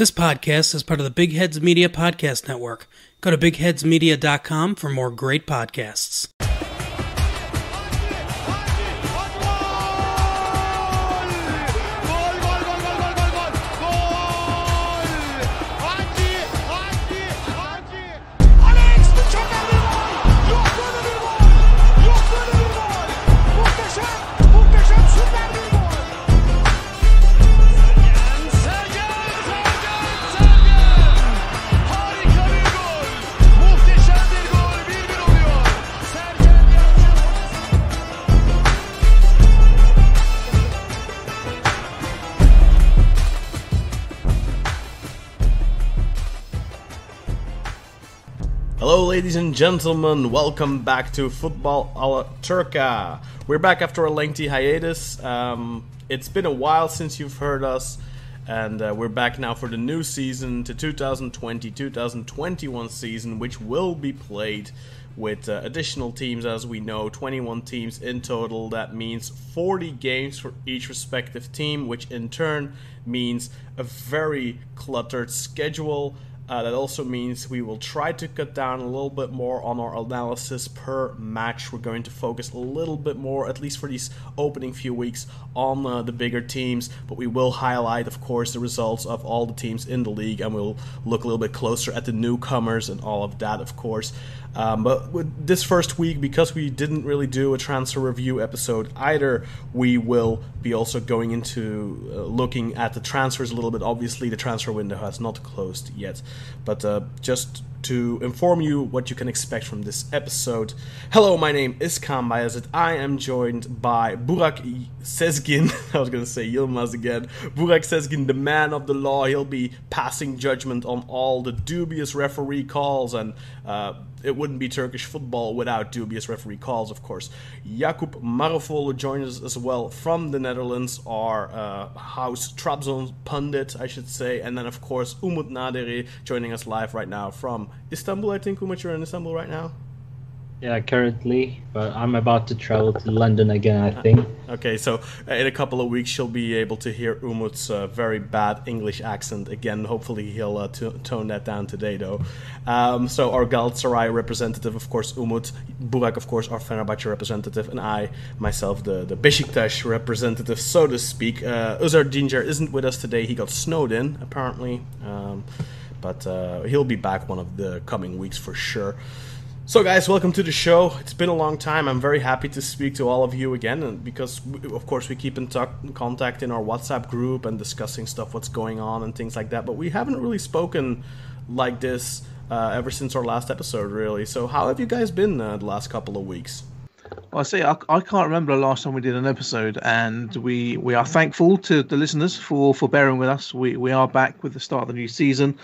This podcast is part of the Big Heads Media Podcast Network. Go to bigheadsmedia.com for more great podcasts. Hello ladies and gentlemen, welcome back to Football a Turca. We're back after a lengthy hiatus. It's been a while since you've heard us, and we're back now for the new season, the 2020-2021 season, which will be played with additional teams. As we know, 21 teams in total. That means 40 games for each respective team, which in turn means a very cluttered schedule. That also means we will try to cut down a little bit more on our analysis per match. We're going to focus a little bit more, at least for these opening few weeks, on the bigger teams. But we will highlight, of course, the results of all the teams in the league, and we'll look a little bit closer at the newcomers and all of that, of course. But with this first week, because we didn't really do a transfer review episode either, we will be also going into looking at the transfers a little bit. Obviously, the transfer window has not closed yet. But just to inform you what you can expect from this episode. Hello, my name is Kaan Bayezid. I am joined by Burak Sezgin. I was going to say Yilmaz again. Burak Sezgin, the man of the law. He'll be passing judgment on all the dubious referee calls, and it wouldn't be Turkish football without dubious referee calls, of course. Jakub Marofolu joins us as well from the Netherlands, our house Trabzon pundit, I should say. And then, of course, Umut Naderi joining us live right now from Istanbul. I think, Umut, you're in Istanbul right now? Yeah, currently, but I'm about to travel to London again, I think. Okay, so in a couple of weeks you'll be able to hear Umut's very bad English accent again. Hopefully he'll tone that down today, though. So our Galatasaray representative, of course, Umut. Burak, of course, our Fenerbahçe representative. And I, myself, the Besiktas representative, so to speak. Uzar Dincer isn't with us today. He got snowed in, apparently. But he'll be back one of the coming weeks for sure. So guys, welcome to the show. It's been a long time. I'm very happy to speak to all of you again, and because of course we keep in contact in our WhatsApp group and discussing stuff, what's going on and things like that, but we haven't really spoken like this ever since our last episode, really. So how have you guys been the last couple of weeks? Well, I say I can't remember the last time we did an episode, and we are thankful to the listeners for bearing with us. We are back with the start of the new season.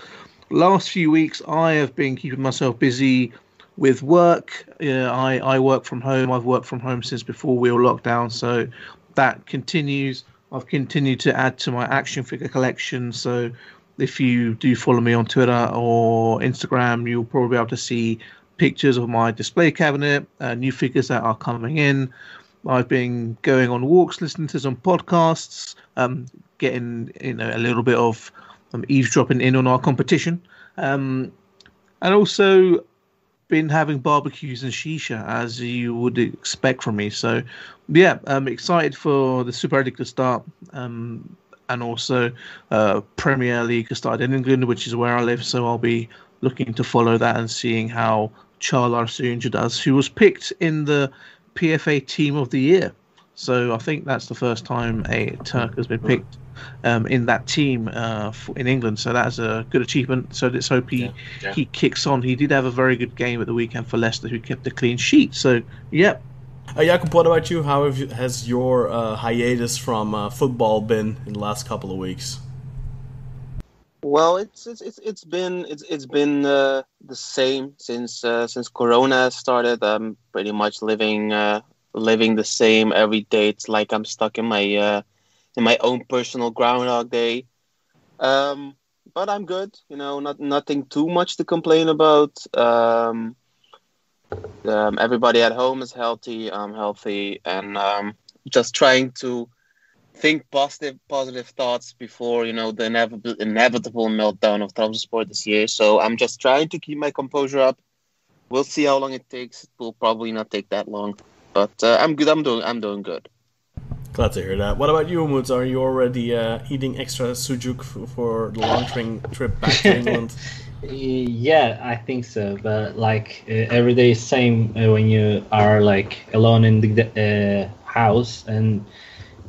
Last few weeks I have been keeping myself busy with work. I work from home. I've worked from home since before we were locked down, so that continues. I've continued to add to my action figure collection, so if you do follow me on Twitter or Instagram, you'll probably be able to see pictures of my display cabinet, new figures that are coming in. I've been going on walks, listening to some podcasts, getting a little bit of eavesdropping in on our competition, and also been having barbecues and shisha, as you would expect from me. So yeah, I'm excited for the Super League to start, and also Premier League to start in England, which is where I live. So I'll be looking to follow that and seeing how Çağlar Söyüncü does, who was picked in the PFA Team of the Year. So I think that's the first time a Turk has been picked in that team in England. So that's a good achievement. So let's hope he kicks on. He did have a very good game at the weekend for Leicester, who kept a clean sheet. So, yeah. Jakub, what about you? How has your hiatus from football been in the last couple of weeks? Well, it's been the same since Corona started. I'm pretty much living the same every day. It's like I'm stuck in my own personal Groundhog Day. But I'm good. Nothing too much to complain about. Everybody at home is healthy. I'm healthy, and just trying to think positive thoughts before the inevitable meltdown of Trabzonspor this year. So I'm just trying to keep my composure up. We'll see how long it takes. It will probably not take that long, but I'm good. I'm doing good. Glad to hear that. What about you, Moods? Are you already eating extra sujuk for the long trip back to England? Yeah, I think so. But like every day is same when you are like alone in the house, and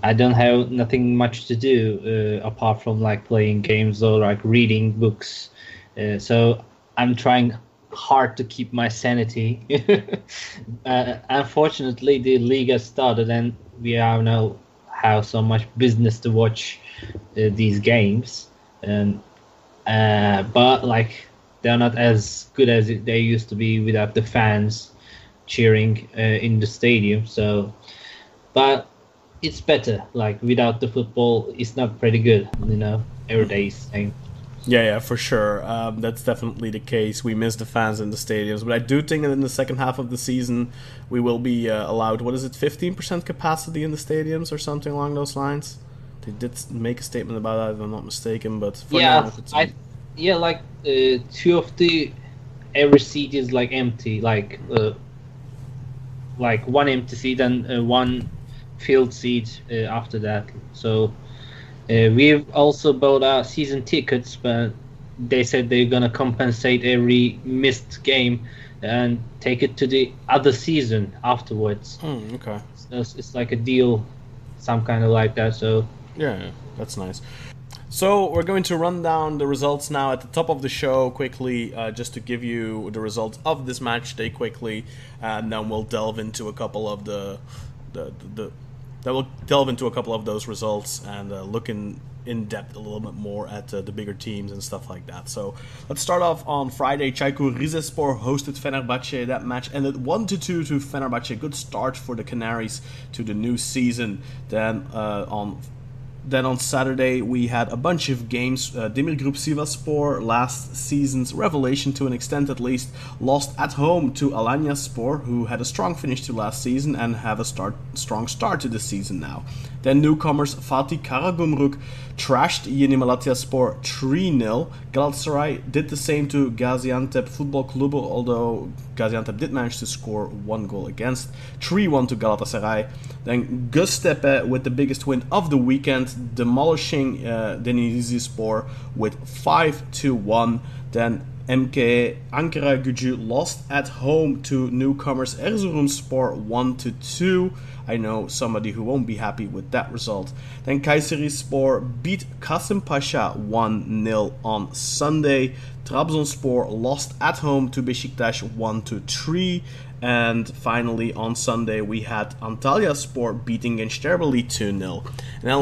I don't have nothing much to do apart from like playing games or like reading books. So I'm trying hard to keep my sanity. Unfortunately, the league has started, and we now have so much business to watch these games, and but like they're not as good as they used to be without the fans cheering in the stadium. So, but it's better. Like without the football, it's not pretty good. Every day is the same. Yeah, for sure. That's definitely the case. We miss the fans in the stadiums, but I do think that in the second half of the season, we will be allowed, 15% capacity in the stadiums or something along those lines? They did make a statement about that, if I'm not mistaken, but for now... like two of the every seat is like empty, like one empty seat and one filled seat after that. So we've also bought our season tickets, but they said they're gonna compensate every missed game and take it to the other season afterwards. Okay. So it's like a deal, some kind of like that. So yeah, that's nice. So we're going to run down the results now at the top of the show quickly, just to give you the results of this match day quickly, and then we'll delve into a couple of those results and look in depth a little bit more at the bigger teams and stuff like that. So let's start off on Friday. Çaykur Rizespor hosted Fenerbahçe. That match ended 1-2 to Fenerbahçe. Good start for the Canaries to the new season. Then on Saturday we had a bunch of games. Demirgroup Sivasspor, last season's revelation to an extent at least, lost at home to Alanyaspor, who had a strong finish to last season and have a strong start to this season now. Then newcomers Fatih Karagümrük trashed Yeni Malatyaspor 3-0. Galatasaray did the same to Gaziantep Futbol Club, although Gaziantep did manage to score one goal against. 3-1 to Galatasaray. Then Göztepe with the biggest win of the weekend, demolishing Denizlispor with 5-1. Then MK Ankara-Gücü lost at home to newcomers Erzurumspor 1-2. I know somebody who won't be happy with that result. Then Kayserispor beat Kasımpaşa 1-0 on Sunday. Trabzonspor lost at home to Besiktas 1-3. And finally, on Sunday, we had Antalyaspor beating Gençlerbirliği 2-0. And then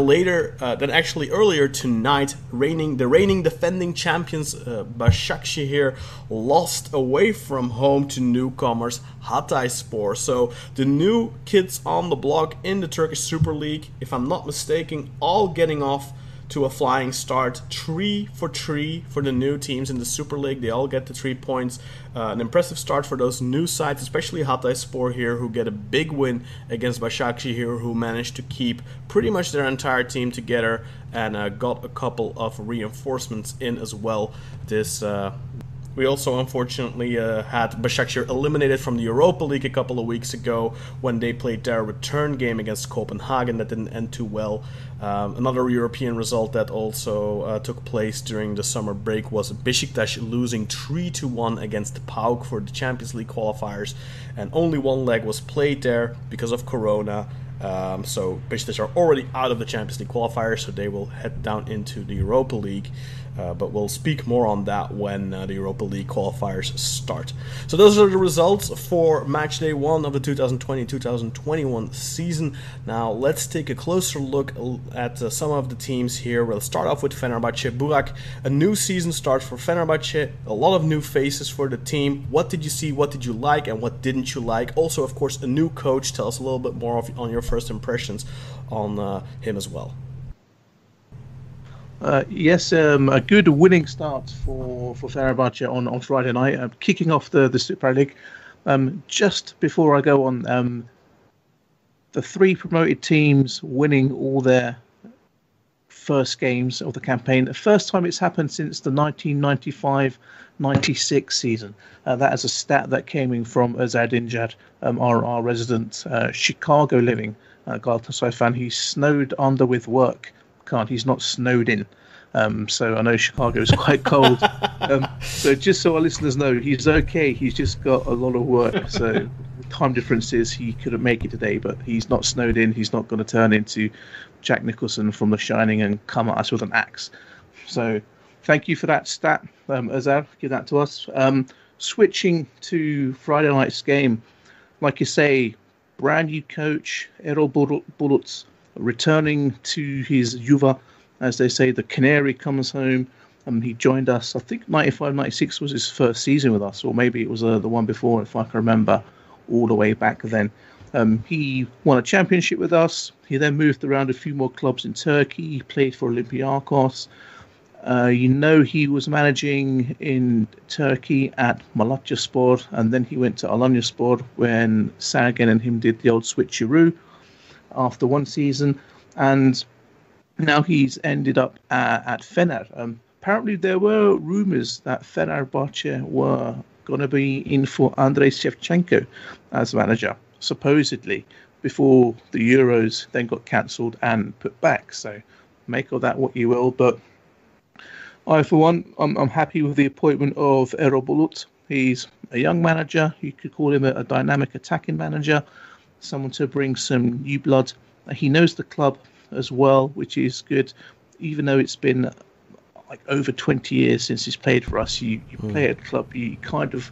earlier tonight, the reigning defending champions Basaksehir lost away from home to newcomers Hatayspor. So the new kids on the block in the Turkish Super League, if I'm not mistaken, all getting off to a flying start. 3 for 3 for the new teams in the Super League. They all get the 3 points. An impressive start for those new sides, especially Hatayspor here, who get a big win against Basaksehir, who managed to keep pretty much their entire team together and got a couple of reinforcements in as well. We also unfortunately had Basaksehir eliminated from the Europa League a couple of weeks ago when they played their return game against Copenhagen. That didn't end too well. Another European result that also took place during the summer break was Besiktas losing 3-1 against PAOK for the Champions League qualifiers, and only one leg was played there because of Corona. So Besiktas are already out of the Champions League qualifiers, so they will head down into the Europa League. But we'll speak more on that when the Europa League qualifiers start. So those are the results for match day 1 of the 2020-2021 season. Now let's take a closer look at some of the teams here. We'll start off with Fenerbahçe. Burak, a new season starts for Fenerbahçe. A lot of new faces for the team. What did you see? What did you like? And what didn't you like? Also, of course, a new coach. Tell us a little bit more on your first impressions on him as well. Yes, a good winning start for Fenerbahçe on Friday night, kicking off the Super League. Just before I go on, the 3 promoted teams winning all their first games of the campaign. The first time it's happened since the 1995-96 season. That is a stat that came in from Azad Injad, our resident Chicago living Galatasaray fan. He's snowed under with work. He's not snowed in. So I know Chicago is quite cold. So just so our listeners know, he's okay. He's just got a lot of work. So time differences, he couldn't make it today, but he's not snowed in. He's not going to turn into Jack Nicholson from The Shining and come at us with an axe. So thank you for that stat, Azar. Give that to us. Switching to Friday night's game, like you say, brand new coach, Erol Bulut, returning to his Juve. As they say, the Canary comes home. He joined us, I think 95-96 was his first season with us, or maybe it was the one before, if I can remember, all the way back then. He won a championship with us. He then moved around a few more clubs in Turkey. He played for Olympiakos. He was managing in Turkey at Malatyaspor, and then he went to Alanyaspor when Sergen and him did the old switcheroo after one season. And now he's ended up at Fener. Apparently there were rumours that Fenerbahçe were going to be in for Andrei Shevchenko as manager, supposedly, before the Euros then got cancelled and put back. So make of that what you will. But I, for one, I'm happy with the appointment of Erol Bulut. He's a young manager. You could call him a dynamic attacking manager, someone to bring some new blood. He knows the club as well, which is good. Even though it's been like over 20 years since he's played for us, you play at the club, you kind of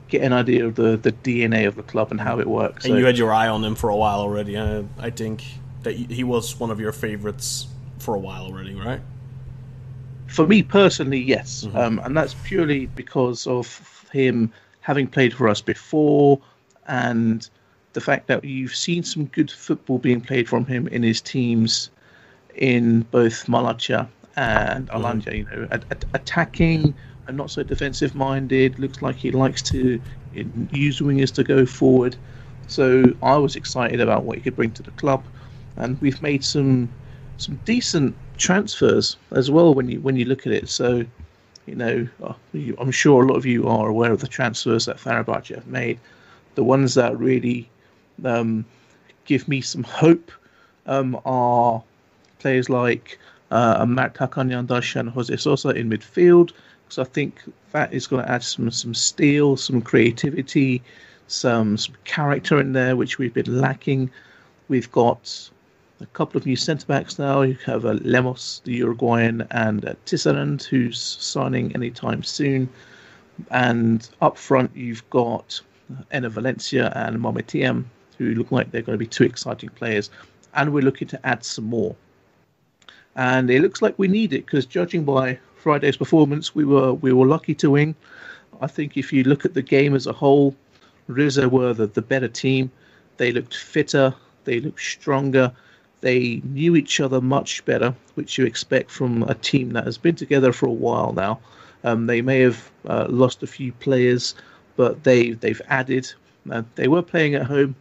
get an idea of the DNA of the club and how it works. And you had your eye on him for a while already. I think that he was one of your favorites for a while already, right? For me personally, yes. And that's purely because of him having played for us before, and the fact that you've seen some good football being played from him in his teams in both Malatya and Alanya, attacking and not so defensive minded. Looks like he likes to use wingers to go forward. So I was excited about what he could bring to the club, and we've made some decent transfers as well when you look at it. So I'm sure a lot of you are aware of the transfers that Fenerbahçe have made. The ones that really give me some hope are players like Mert Hakan Yandaş and Jose Sosa in midfield, because I think that is going to add some steel, some creativity, some character in there, which we've been lacking. We've got a couple of new centre-backs now. You have Lemos, the Uruguayan, and Tisserand, who's signing anytime soon. And up front, you've got Enner Valencia and Mohamed, who look like they're going to be two exciting players. And we're looking to add some more. And it looks like we need it, because judging by Friday's performance, we were lucky to win. I think if you look at the game as a whole, Rize were the better team. They looked fitter. They looked stronger. They knew each other much better, which you expect from a team that has been together for a while now. They may have lost a few players, but they've added. They were playing at home.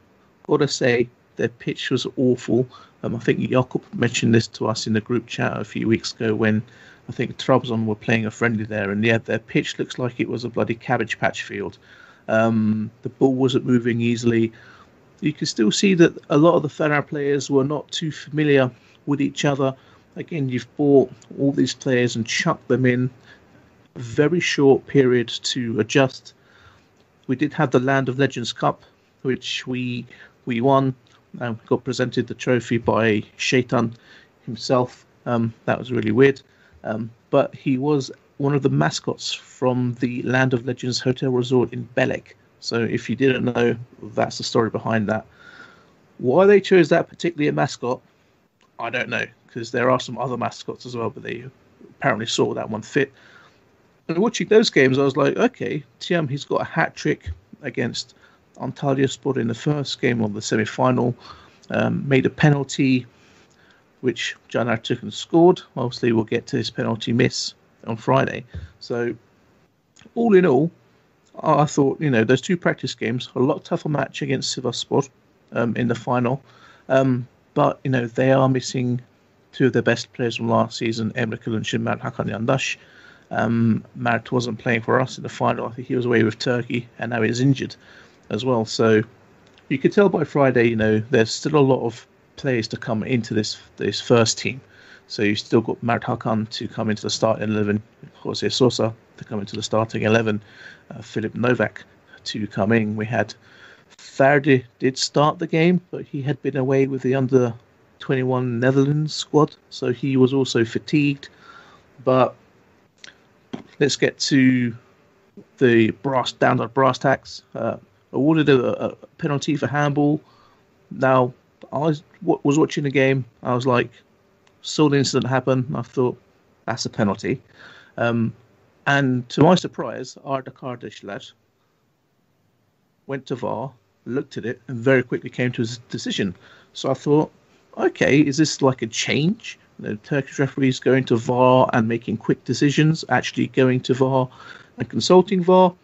Gotta say, their pitch was awful. I think Jakub mentioned this to us in the group chat a few weeks ago when I think Trabzon were playing a friendly there, and yeah, their pitch looks like it was a bloody cabbage patch field. The ball wasn't moving easily. You can still see that a lot of the Fener players were not too familiar with each other. Again, you've bought all these players and chucked them in a very short period to adjust. We did have the Land of Legends Cup, which we won. We got presented the trophy by Shaitan himself. That was really weird. But he was one of the mascots from the Land of Legends Hotel Resort in Belek. So if you didn't know, that's the story behind that. Why they chose that particular mascot, I don't know, because there are some other mascots as well, but they apparently saw that one fit. And watching those games, I was like, okay, Tiam, he's got a hat-trick against Antalyaspor in the first game of the semi-final, made a penalty, which Can Ertuğ scored. Obviously, we'll get to his penalty miss on Friday. So, all in all, I thought, those two practice games, a lot tougher match against Sivasspor in the final. But, they are missing two of their best players from last season, Emre Kılınç and Mert Hakan Yandaş. Mert wasn't playing for us in the final. I think he was away with Turkey, and now he's injured as well. So you could tell by Friday, there's still a lot of players to come into this first team. So you still got Mert Hakan to come into the starting 11, Jose Sosa to come into the starting 11, Filip Novak to come in. We had Ferdi did start the game, but he had been away with the under-21 Netherlands squad, so he was also fatigued. But let's get to the brass tacks. Awarded a penalty for handball. Now, I was watching the game. I was like, saw the incident happen. I thought, that's a penalty. And to my surprise, Arda Kardeşler went to VAR, looked at it, and very quickly came to his decision. So I thought, okay, is this like a change? Turkish referees going to VAR and making quick decisions, actually going to VAR and consulting VAR.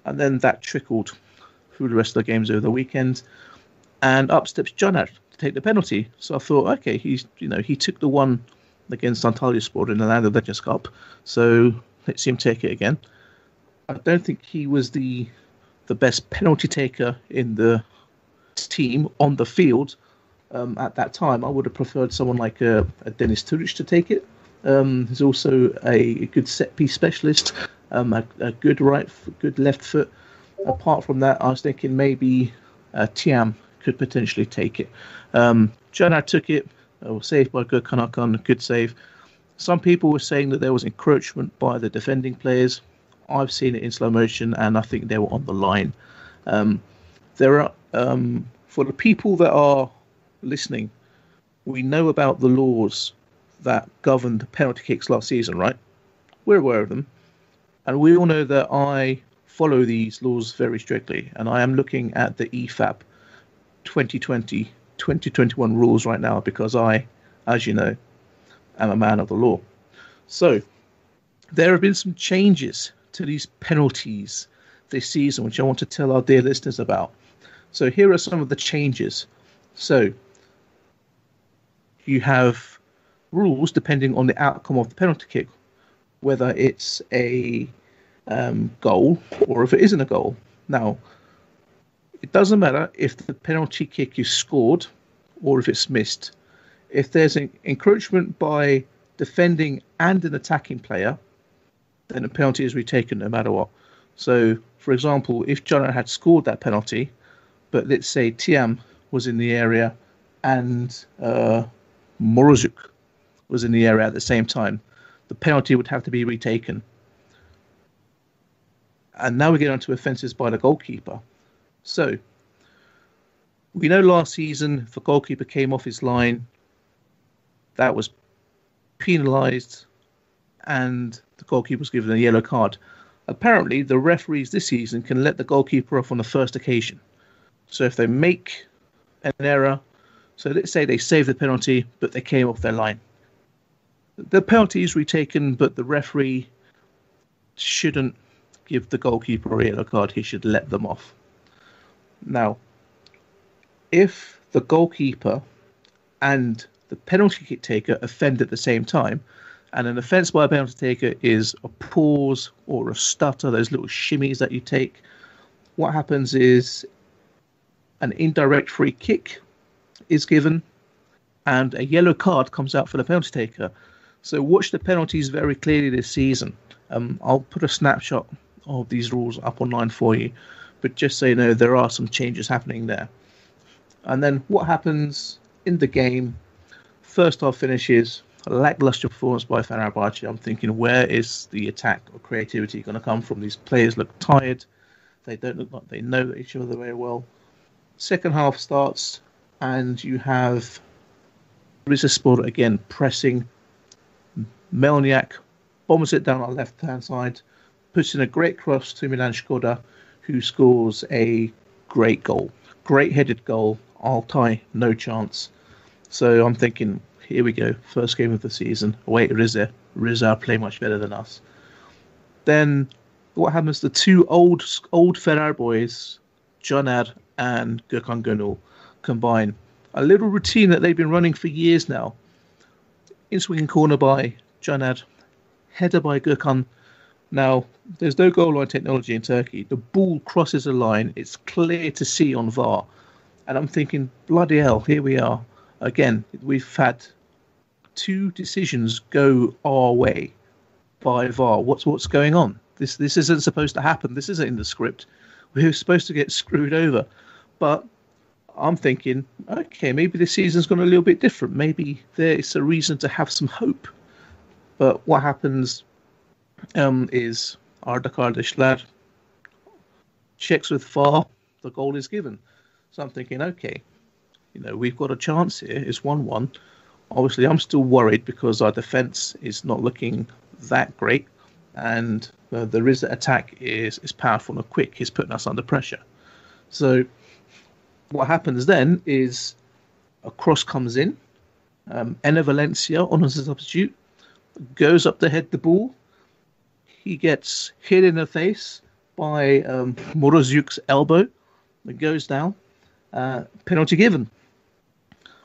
And then that trickled through the rest of the games over the weekend. And up steps Caner to take the penalty. So I thought, okay, he took the one against Antalyaspor in the Land of Legends Cup. So let's see him take it again. I don't think he was the best penalty taker in the team on the field at that time. I would have preferred someone like a Dennis Turkish to take it. He's also a good set piece specialist, a good good left foot. Apart from that, I was thinking maybe Tiam could potentially take it. Caner took it. Was saved by Gökhan Akın, good save. Some people were saying that there was encroachment by the defending players. I've seen it in slow motion, and I think they were on the line. There are, for the people that are listening, we know about the laws that governed penalty kicks last season, right? We're aware of them. And we all know that I follow these laws very strictly. And I am looking at the EFAP 2020-2021 rules right now because I, as you know, am a man of the law. So there have been some changes to these penalties this season, which I want to tell our dear listeners about. So here are some of the changes. So you have rules depending on the outcome of the penalty kick, whether it's a goal or if it isn't a goal. Now, it doesn't matter if the penalty kick is scored or if it's missed. If there's an encroachment by defending and an attacking player, then a penalty is retaken no matter what. So, for example, if Caner had scored that penalty, but let's say Tiam was in the area and Morozuk was in the area at the same time, the penalty would have to be retaken. And now we get on to offences by the goalkeeper. So, we know last season, if a goalkeeper came off his line, that was penalised and the goalkeeper was given a yellow card. Apparently, the referees this season can let the goalkeeper off on the first occasion. So if they make an error, so let's say they save the penalty, but they came off their line. The penalty is retaken, but the referee shouldn't give the goalkeeper a yellow card. He should let them off. Now, if the goalkeeper and the penalty kick taker offend at the same time, and an offence by a penalty taker is a pause or a stutter, those little shimmies that you take, what happens is an indirect free kick is given and a yellow card comes out for the penalty taker. So watch the penalties very clearly this season. I'll put a snapshot of these rules up online for you, but just so you know, there are some changes happening there. And then what happens in the game? First half finishes, a lackluster performance by Fenerbahçe. I'm thinking, where is the attack or creativity going to come from? These players look tired. They don't look like they know each other very well. Second half starts, and you have Rizespor again pressing. Melniak bombs it down on the left-hand side, puts in a great cross to Milan Škoda, who scores a great goal. Great headed goal. Altay, no chance. So I'm thinking, here we go. First game of the season. Away to Rize. Rize are playing much better than us. Then what happens? The two old Fener boys, Caner and Gökhan Gönül, combine. A little routine that they've been running for years now. in swinging corner by Janad, header by Gökhan. Now, there's no goal line technology in Turkey. The ball crosses a line. It's clear to see on VAR. And I'm thinking, bloody hell, here we are. Again, we've had 2 decisions go our way by VAR. What's going on? This isn't supposed to happen. This isn't in the script. We're supposed to get screwed over. But I'm thinking, okay, maybe this season's gone a little bit different. Maybe there's a reason to have some hope. But what happens is Arda Kardeşler checks with VAR, the goal is given. So I'm thinking, okay, we've got a chance here. It's 1-1. Obviously, I'm still worried because our defence is not looking that great. And the Rize attack is powerful and quick. He's putting us under pressure. So what happens then is a cross comes in. Enner Valencia, on as a substitute, goes up to head the ball. He gets hit in the face by Morozuk's elbow. It goes down. Penalty given.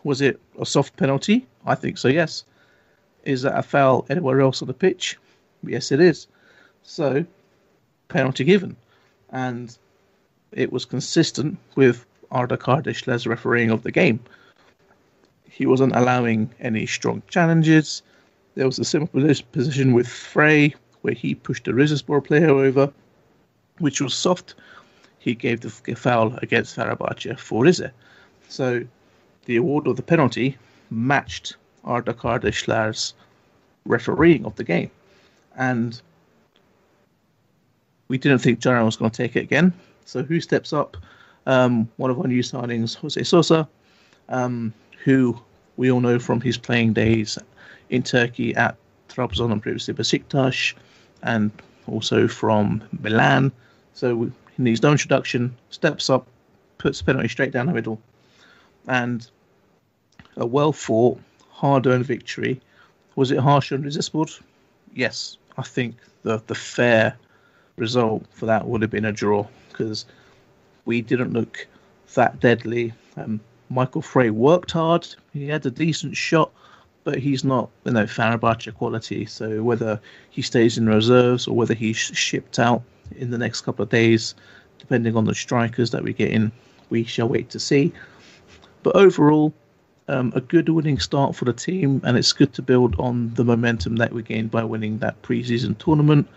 Was it a soft penalty? I think so, yes. Is that a foul anywhere else on the pitch? Yes, it is. So, penalty given. And it was consistent with Arda Kardeşler's refereeing of the game. He wasn't allowing any strong challenges. There was a similar position with Frey, where he pushed the Rizespor player over, which was soft. He gave the foul against Fenerbahçe for Rize. So the award of the penalty matched Arda Kardeşler's refereeing of the game. And we didn't think Jaran was going to take it again. So who steps up? One of our new signings, Jose Sosa, who we all know from his playing days in Turkey at Trabzon and previously Besiktas, and also from Milan. So he needs no introduction, steps up, puts the penalty straight down the middle. And a well-fought, hard-earned victory. Was it harsh on Rizespor? Yes. I think the fair result for that would have been a draw, because we didn't look that deadly. Michael Frey worked hard. He had a decent shot, but he's not, Fenerbahçe quality. So whether he stays in reserves or whether he's shipped out in the next couple of days, depending on the strikers that we get in, we shall wait to see. But overall, a good winning start for the team, and it's good to build on the momentum that we gained by winning that pre-season tournament.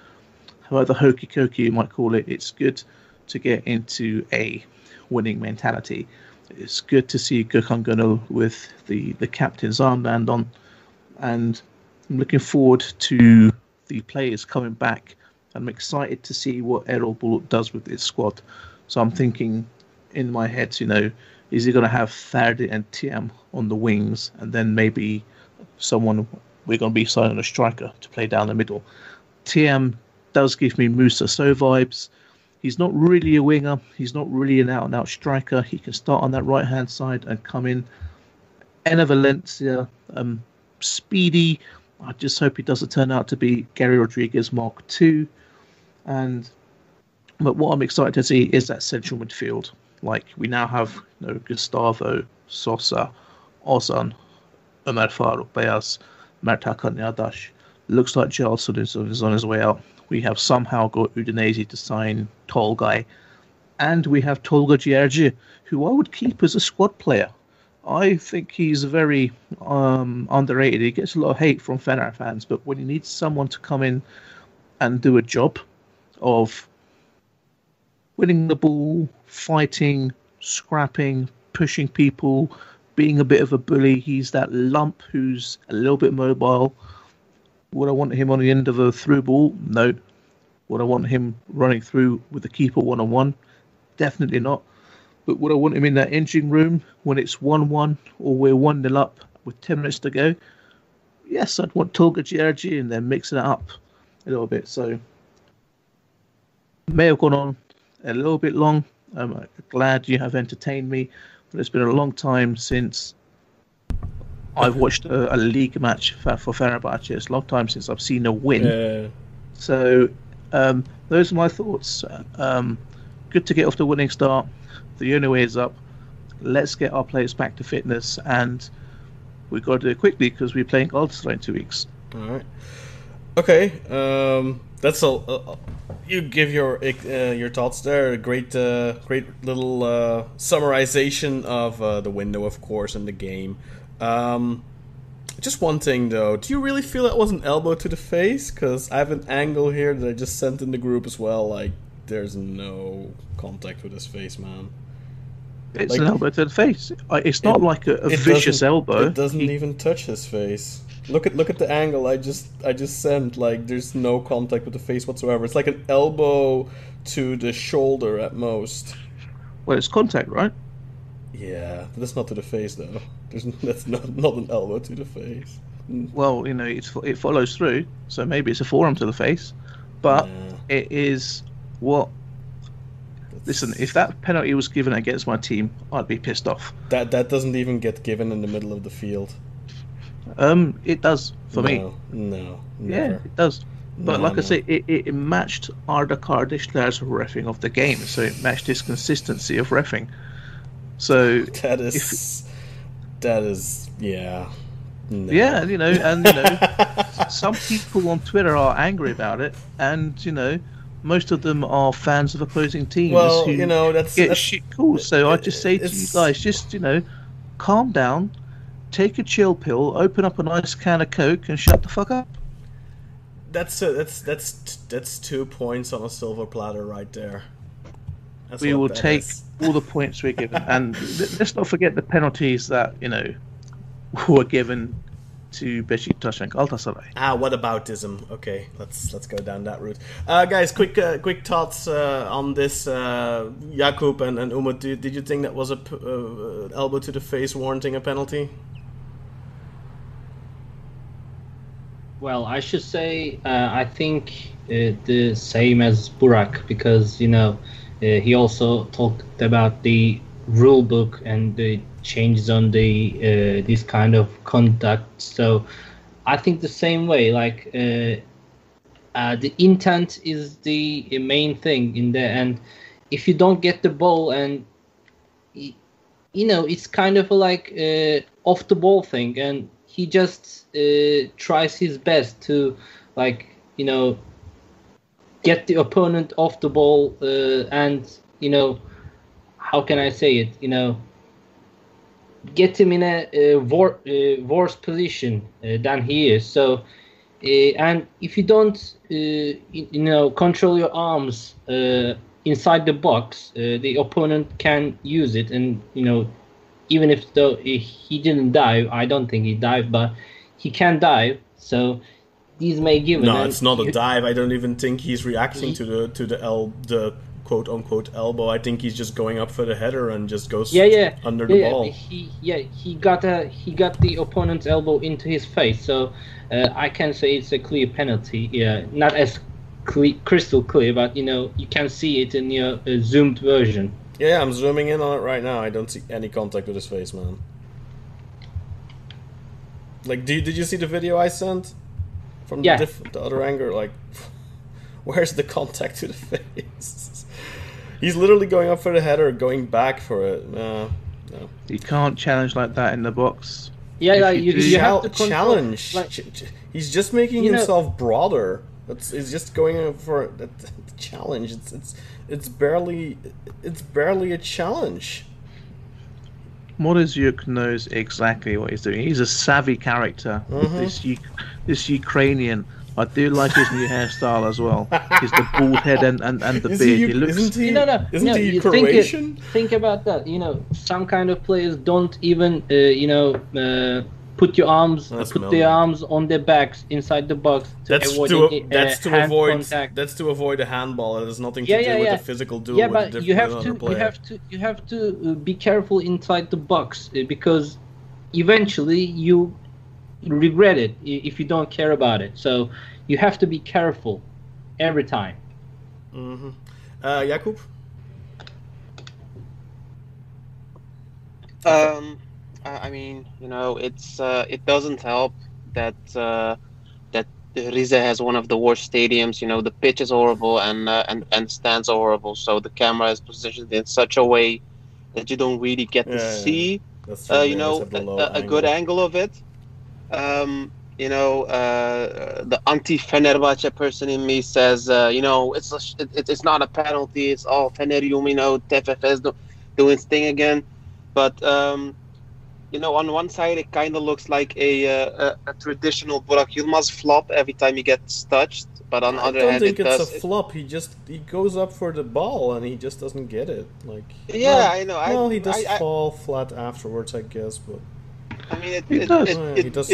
However hokey-cokey you might call it, it's good to get into a winning mentality. It's good to see Gökhan Gönül with the captain's armband on, and I'm looking forward to the players coming back. I'm excited to see what Erol Bulut does with his squad. So I'm thinking in my head, is he going to have Ferdi and Tiam on the wings, and then maybe we're going to be signing a striker to play down the middle. Tiam does give me Musa Sow vibes. He's not really a winger. He's not really an out-and-out striker. He can start on that right-hand side and come in. Enner Valencia, speedy. I just hope he doesn't turn out to be Gary Rodriguez Mark II. But what I'm excited to see is that central midfield. Like, we now have Gustavo, Sosa, Ozan, Ömer Faruk Beyaz, Mert Hakan Yadaş. Looks like Jarlson is on his way out. We have somehow got Udinese to sign Tolgay. And we have Tolga Ciğerci, who I would keep as a squad player. I think he's very underrated. He gets a lot of hate from Fener fans, but when he needs someone to come in and do a job of winning the ball, fighting, scrapping, pushing people, being a bit of a bully, he's that lump who's a little bit mobile. Would I want him on the end of a through ball? No. Would I want him running through with the keeper one-on-one? Definitely not. But would I want him in that engine room when it's 1-1 or we're 1-0 up with 10 minutes to go? Yes, I'd want Tolga Ciğerci and then mixing it up a little bit. So, may have gone on a little bit long. I'm glad you have entertained me. But it's been a long time since I've watched a league match for Fenerbahçe. It's a long time since I've seen a win. So those are my thoughts. Good to get off the winning start. The only way is up. Let's get our players back to fitness, and we've got to do it quickly because we're playing Galatasaray in 2 weeks. All right. Okay. That's all. You give your thoughts there. Great little summarization of the window, of course, and the game. Just one thing though, do you really feel that was an elbow to the face? Because I have an angle here that I just sent in the group as well. Like, there's no contact with his face, man. It's like, an elbow to the face. It's not like a vicious elbow. It doesn't even touch his face. Look at the angle I just sent. Like, there's no contact with the face whatsoever. It's like an elbow to the shoulder at most. Well, it's contact, right? Yeah, but that's not to the face though. That's not an elbow to the face. Well, you know, it follows through, so maybe it's a forearm to the face, but it is what. Listen, if that penalty was given against my team, I'd be pissed off. That doesn't even get given in the middle of the field. It does for me. No, never. Yeah, it does. But I say, it matched Arda Kardishler's reffing of the game, so it matched his consistency of reffing. So that is yeah. No. Yeah, some people on Twitter are angry about it, and most of them are fans of opposing teams. Well, who that's shit cool. So I just say to you guys, just calm down, take a chill pill, open up a nice can of Coke, and shut the fuck up. That's 2 points on a silver platter right there. We will take all the points we're given, and let's not forget the penalties that were given to Besiktas and Galatasaray. Whataboutism. Okay, let's go down that route. Guys, quick thoughts on this. Jakub and Umut, did you think that was a elbow to the face warranting a penalty? Well, I should say I think the same as Burak, because he also talked about the rule book and the changes on the this kind of conduct. So I think the same way. Like the intent is the main thing in there, and if you don't get the ball, and it's kind of like off the ball thing, and he just tries his best to get the opponent off the ball, and how can I say it? Get him in a worse position than he is. So, and if you don't, control your arms inside the box, the opponent can use it, and even if he didn't dive, I don't think he dived, but he can dive. So these may give. No, it's not a dive. I don't even think he's reacting to the quote unquote elbow. I think he's just going up for the header and just goes under the ball. He got the opponent's elbow into his face. So I can say it's a clear penalty. Yeah, not as crystal clear, but you can see it in your zoomed version. Yeah, I'm zooming in on it right now. I don't see any contact with his face, man. Like, did you see the video I sent from the other angle? Like, where's the contact to the face? He's literally going up for the header, going back for it. No. You can't challenge like that in the box. Yeah, you have to challenge. He's just making himself broader. He's just going for the challenge. It's barely a challenge. Morozyuk knows exactly what he's doing. He's a savvy character. This Ukrainian. I do like his new hairstyle as well. He's the bald head and the beard. He looks. Isn't he Croatian? Think about that. Some kind of players don't even put their arms on their backs inside the box to avoid hand contact. That's to avoid a handball. It has nothing to do with the physical duel. Yeah, but you have to be careful inside the box, because eventually you regret it if you don't care about it. So you have to be careful every time. Jakub? I mean, it doesn't help that Rize has one of the worst stadiums. The pitch is horrible and stands are horrible. So the camera is positioned in such a way that you don't really get to see That's true. They always have the low a good angle of it. The anti-Fenerbahçe person in me says, it's not a penalty. It's all Feneryum, TFF's doing its thing again. But on one side it kind of looks like a traditional Burak Yilmaz flop every time he gets touched. But on the other hand, I don't think it's a flop. He goes up for the ball and he just doesn't get it. I know. Well, he does fall flat afterwards, I guess. But I mean, He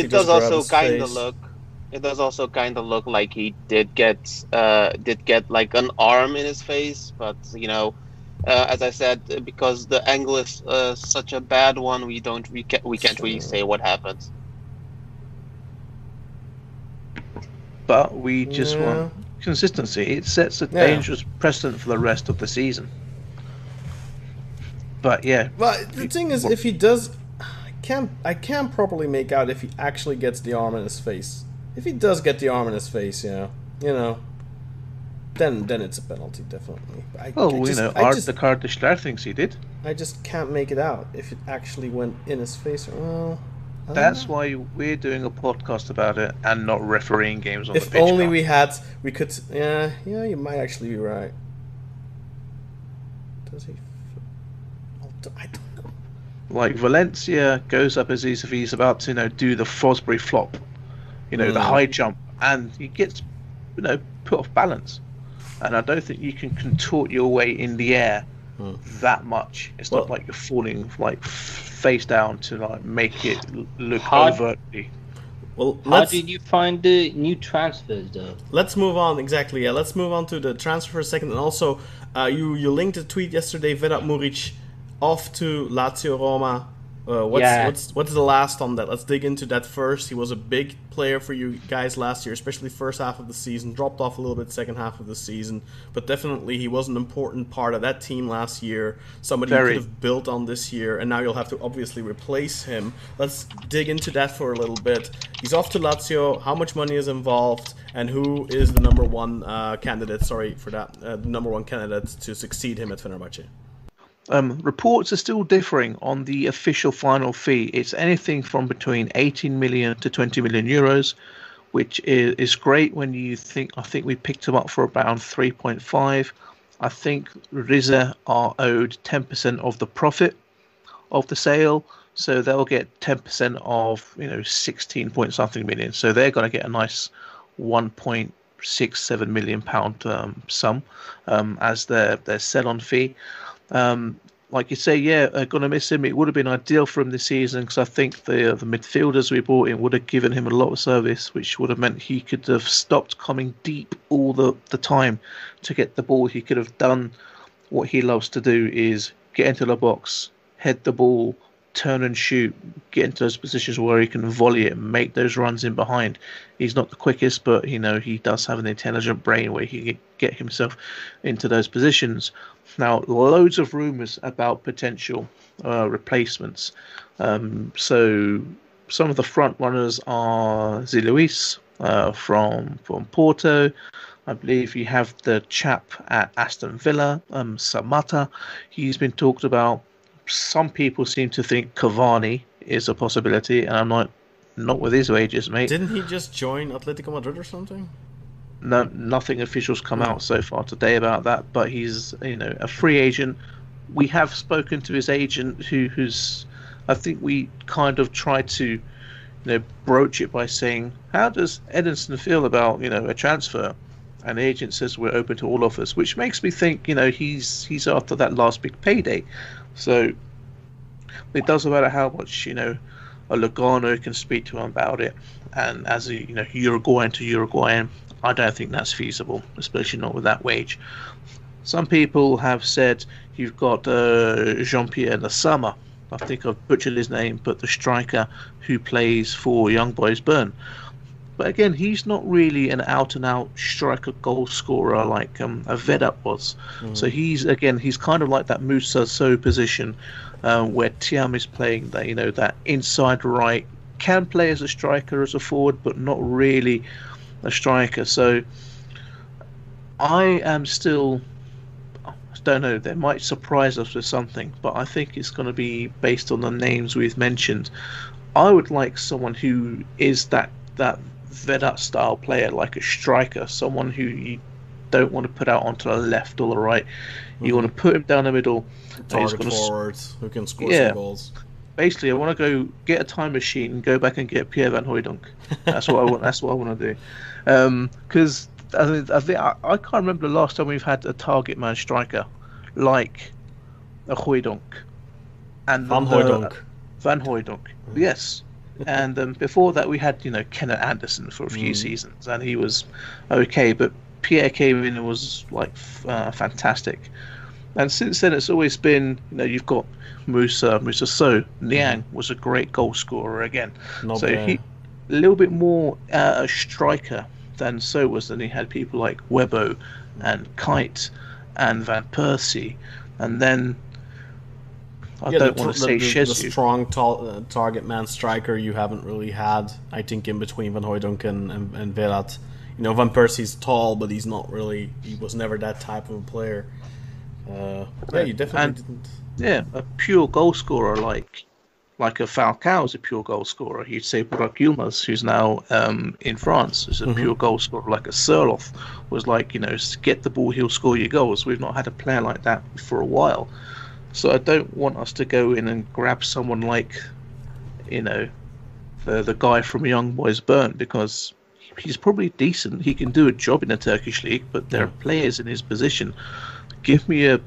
does also kind of look. It does also kind of look like he did get like an arm in his face, but as I said, because the angle is such a bad one, we can't really say what happened. But we just want consistency. It sets a dangerous precedent for the rest of the season. But yeah. But the thing is, if he does, I can't properly make out if he actually gets the arm in his face. If he does get the arm in his face, then it's a penalty, definitely. The card the Schler thinks he did. I just can't make it out if it actually went in his face. Well, that's why we're doing a podcast about it and not refereeing games on the pitch. If only we could. Yeah, you might actually be right. Does he? I don't know. Like Valencia goes up as if he's about to, do the Fosbury flop, the high jump, and he gets, put off balance. And I don't think you can contort your way in the air that much. It's not like you're falling face down to make it look overtly. Well, how did you find the new transfers though? Let's move on. Exactly. Yeah, let's move on to the transfer for a second. And also, you linked a tweet yesterday. Vedat Muric off to Lazio Roma. What's the last on that? Let's dig into that first. He was a big player for you guys last year, especially first half of the season. Dropped off a little bit second half of the season, but definitely he was an important part of that team last year. Somebody you could have built on this year, and now you'll have to obviously replace him. Let's dig into that for a little bit. He's off to Lazio. How much money is involved, and who is the number one candidate? Sorry for that. The number one candidate to succeed him at Fenerbahçe. Reports are still differing on the official final fee. It's anything from between 18 million to 20 million euros, which is great when you think. I think we picked him up for around 3.5. I think Rize are owed 10% of the profit of the sale, so they'll get 10% of 16 point something million. So they're going to get a nice 1.67 million pound sum as their sell-on fee. Like you say, going to miss him. It would have been ideal for him this season because I think the midfielders we brought in would have given him a lot of service, which would have meant he could have stopped coming deep all the time to get the ball. He could have done what he loves to do, is get into the box, head the ball, turn and shoot, get into those positions where he can volley it and make those runs in behind. He's not the quickest, but he does have an intelligent brain where he can get himself into those positions. Now, loads of rumours about potential replacements. So some of the front runners are Zé Luís from Porto. I believe you have the chap at Aston Villa, Samata. He's been talked about. Some people seem to think Cavani is a possibility, and I'm not with his wages, mate. Didn't he just join Atletico Madrid or something? No, nothing official's come out so far today about that, but he's a free agent. We have spoken to his agent, who's I think we kind of tried to broach it by saying, how does Edinson feel about a transfer? And the agent says we're open to all offers, which makes me think he's after that last big payday. So it doesn't matter how much a Lugano can speak to him about it, and as a Uruguayan to Uruguayan, I don't think that's feasible, especially not with that wage. Some people have said you've got Jean-Pierre Lasama. I think I've butchered his name, but the striker who plays for Young Boys Bern. But again, he's not really an out-and-out striker goal scorer like a Vedat was. So he's kind of like that Moussa Sow position where Thiam is playing that that inside right, can play as a striker, as a forward, but not really a striker. So I am still don't know. They might surprise us with something, but I think it's going to be based on the names we've mentioned. I would like someone who is that Vedat style player, like a striker, someone who you don't want to put out onto the left or the right. You want to put him down the middle. Target forwards who can score some goals. Basically, I want to go get a time machine and go back and get Pierre Van Hooijdonk. That's what I want. That's what I want to do. Because I can't remember the last time we've had a target man striker like a Hooijdonk and Van Hooijdonk. Van Hooijdonk, yes. And before that, we had Kenneth Anderson for a few seasons, and he was okay. But Pierre came in and was like fantastic. And since then, it's always been you've got Musa So. Niang was a great goal scorer again. Not so bad. he a little bit more a striker than So was. Then he had people like Webbo and Kite and Van Persie, and then I don't want to say the Shezu. strong target man striker you haven't really had, I think, in between Van Hooijdonk and Vedat. Van Persie's tall, but he was never that type of a player. You definitely didn't. Yeah, a pure goal scorer like a Falcao is a pure goal scorer. You'd say Burak Yilmaz, who's now in France, is a pure goal scorer. Like a Serloff was get the ball, he'll score your goals. We've not had a player like that for a while. So I don't want us to go in and grab someone like, the guy from Young Boys Bern, because he's probably decent. He can do a job in the Turkish league, but there are players in his position. Give me a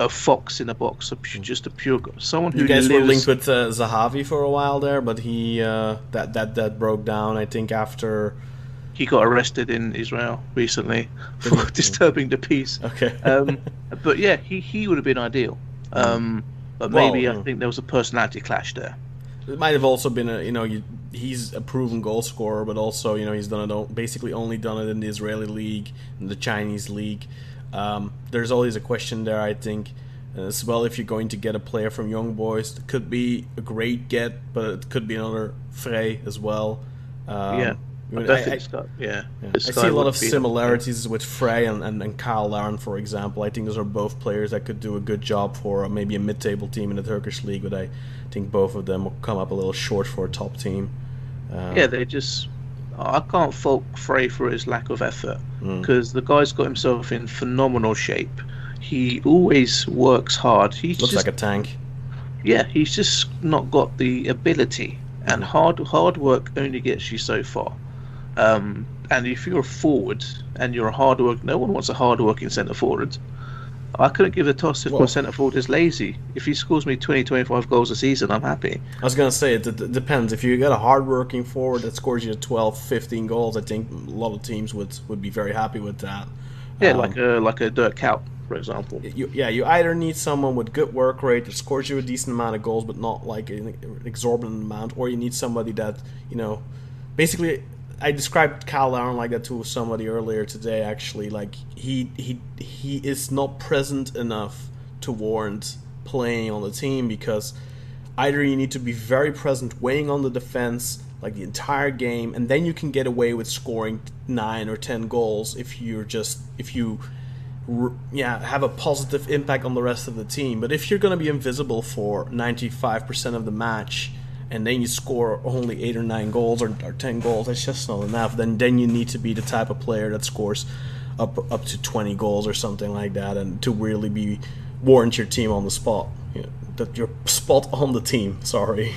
fox in a box, just a pure someone who. You guys lives... were linked with Zahavi for a while there, but he that broke down. I think after he got arrested in Israel recently for disturbing the peace. Okay. But yeah, he would have been ideal. But maybe I think there was a personality clash there. It might have also been he's a proven goal scorer, but also he's basically only done it in the Israeli league, in the Chinese league. There's always a question there, I think, as well. If you're going to get a player from Young Boys, it could be a great get, but it could be another Frey as well. I see a lot of similarities with Frey and Kyle Lahren, for example. I think those are both players that could do a good job for maybe a mid-table team in the Turkish league, but I think both of them will come up a little short for a top team. I can't fault Frey for his lack of effort, because the guy's got himself in phenomenal shape. He always works hard. He looks like a tank. Yeah, he's just not got the ability, and hard work only gets you so far. And if you're a forward and you're a hard work, no one wants a hard working centre forward. I couldn't give a toss if my centre forward is lazy. If he scores me 20-25 goals a season, I'm happy. I was going to say, it depends. If you get a hard-working forward that scores you 12-15 goals, I think a lot of teams would be very happy with that. Yeah, like a Dirk Kuyt, for example. You either need someone with good work rate that scores you a decent amount of goals, but not like an exorbitant amount, or you need somebody that, basically... I described Kyle Lahren like that to somebody earlier today, actually. Like, he is not present enough to warrant playing on the team, because either you need to be very present, weighing on the defense like the entire game, and then you can get away with scoring 9 or 10 goals if you have a positive impact on the rest of the team. But if you're going to be invisible for 95% of the match, and then you score only 8 or 9 goals or 10 goals, that's just not enough. Then you need to be the type of player that scores up to 20 goals or something like that, and to really warrant your team on the spot. That you're spot on the team. Sorry.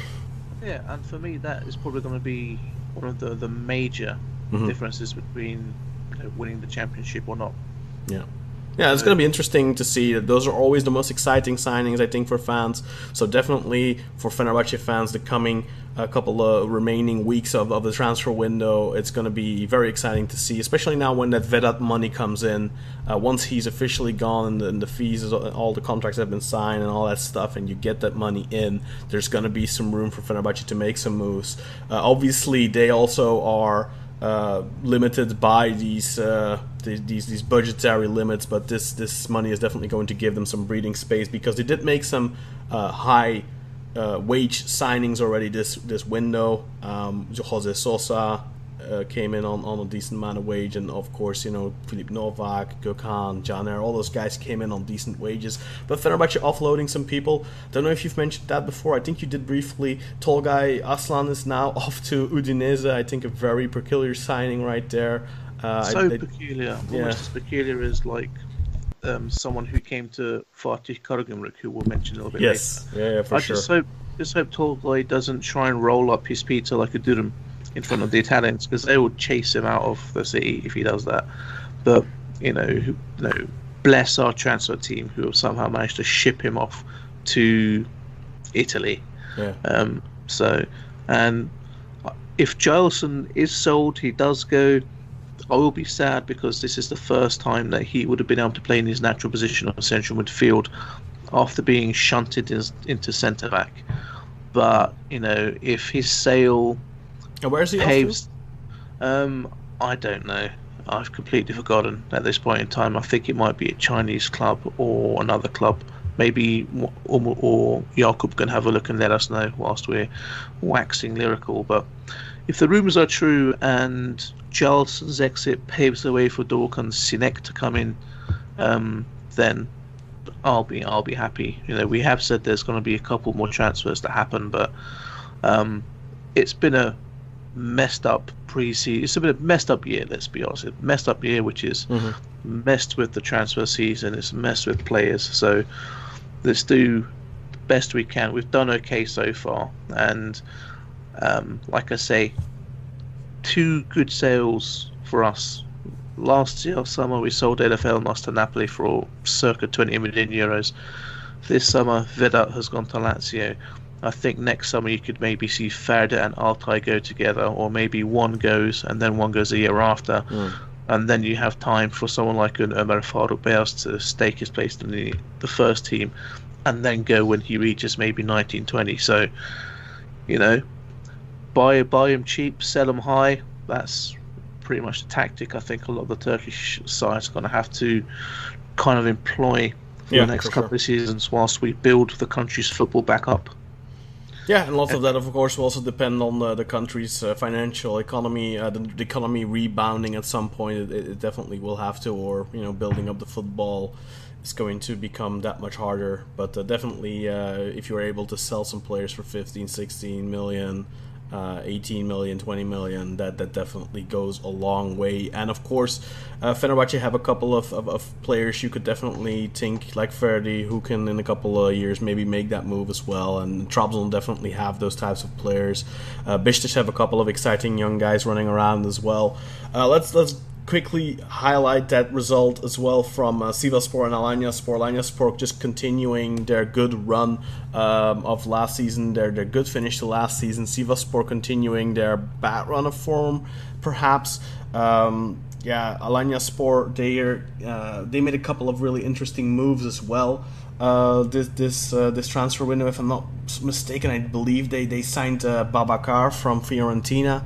Yeah, and for me, that is probably going to be one of the major differences between winning the championship or not. Yeah, it's going to be interesting to see. Those are always the most exciting signings, I think, for fans. So definitely for Fenerbahçe fans, the coming couple of remaining weeks of the transfer window, it's going to be very exciting to see, especially now when that Vedat money comes in. Once he's officially gone and the fees, all the contracts have been signed and all that stuff, and you get that money in, there's going to be some room for Fenerbahçe to make some moves. Obviously, they also are limited by these budgetary limits, but this money is definitely going to give them some breathing space, because they did make some high wage signings already this window. Jose Sosa, came in on a decent amount of wage, and of course, Filip Novak, Gökhan, Caner, all those guys came in on decent wages. But Fenerbahçe offloading some people. Don't know if you've mentioned that before. I think you did briefly. Tolgay Aslan is now off to Udinese. I think a very peculiar signing right there. Peculiar. Almost as peculiar as like someone who came to Fatih Karagümrük, who we'll mention a little bit later. Yeah, for sure. Just hope Tolgay doesn't try and roll up his pizza like a Durum in front of the Italians, because they will chase him out of the city if he does that. But bless our transfer team who have somehow managed to ship him off to Italy. Yeah. And if Giles is sold, he does go. I will be sad, because this is the first time that he would have been able to play in his natural position of central midfield after being shunted into centre back. But if his sale where's he paves, I don't know. I've completely forgotten at this point in time. I think it might be a Chinese club or another club. Maybe or Jakub can have a look and let us know whilst we're waxing lyrical. But if the rumours are true and Charleston's exit paves the way for Dorkan Sinek to come in, then I'll be happy. We have said there's going to be a couple more transfers to happen, but it's been a messed up pre-season. It's been a messed up year, let's be honest. A messed up year, which is messed with the transfer season. It's messed with players. So let's do the best we can. We've done okay so far, and like I say, 2 good sales for us. Last year summer we sold LFL Nos to Napoli for circa 20 million euros. This summer Vedat has gone to Lazio. I think next summer you could maybe see Ferdi and Altay go together, or maybe one goes and then one goes a year after. And then you have time for someone like an Ömer Faruk Beyaz to stake his place in the first team and then go when he reaches maybe 19-20. So, buy him cheap, sell him high. That's pretty much the tactic I think a lot of the Turkish sides are going to have to kind of employ for the next couple of seasons whilst we build the country's football back up. Yeah, and lots of that, of course, will also depend on the country's financial economy, the economy rebounding at some point. It definitely will have to, or building up the football is going to become that much harder. But definitely, if you're able to sell some players for 15, 16 million, 18 million, 20 million, that definitely goes a long way. And of course, Fenerbahçe have a couple of players you could definitely think, like Ferdi, who can in a couple of years maybe make that move as well. And Trabzon definitely have those types of players. Besiktas have a couple of exciting young guys running around as well. Let's quickly highlight that result as well from Sivasspor and Alanyaspor. Alanyaspor just continuing their good run of last season, their good finish to last season. Sivasspor continuing their bad run of form, perhaps. Alanyaspor, they made a couple of really interesting moves as well. This transfer window, if I'm not mistaken, I believe they signed Babacar from Fiorentina.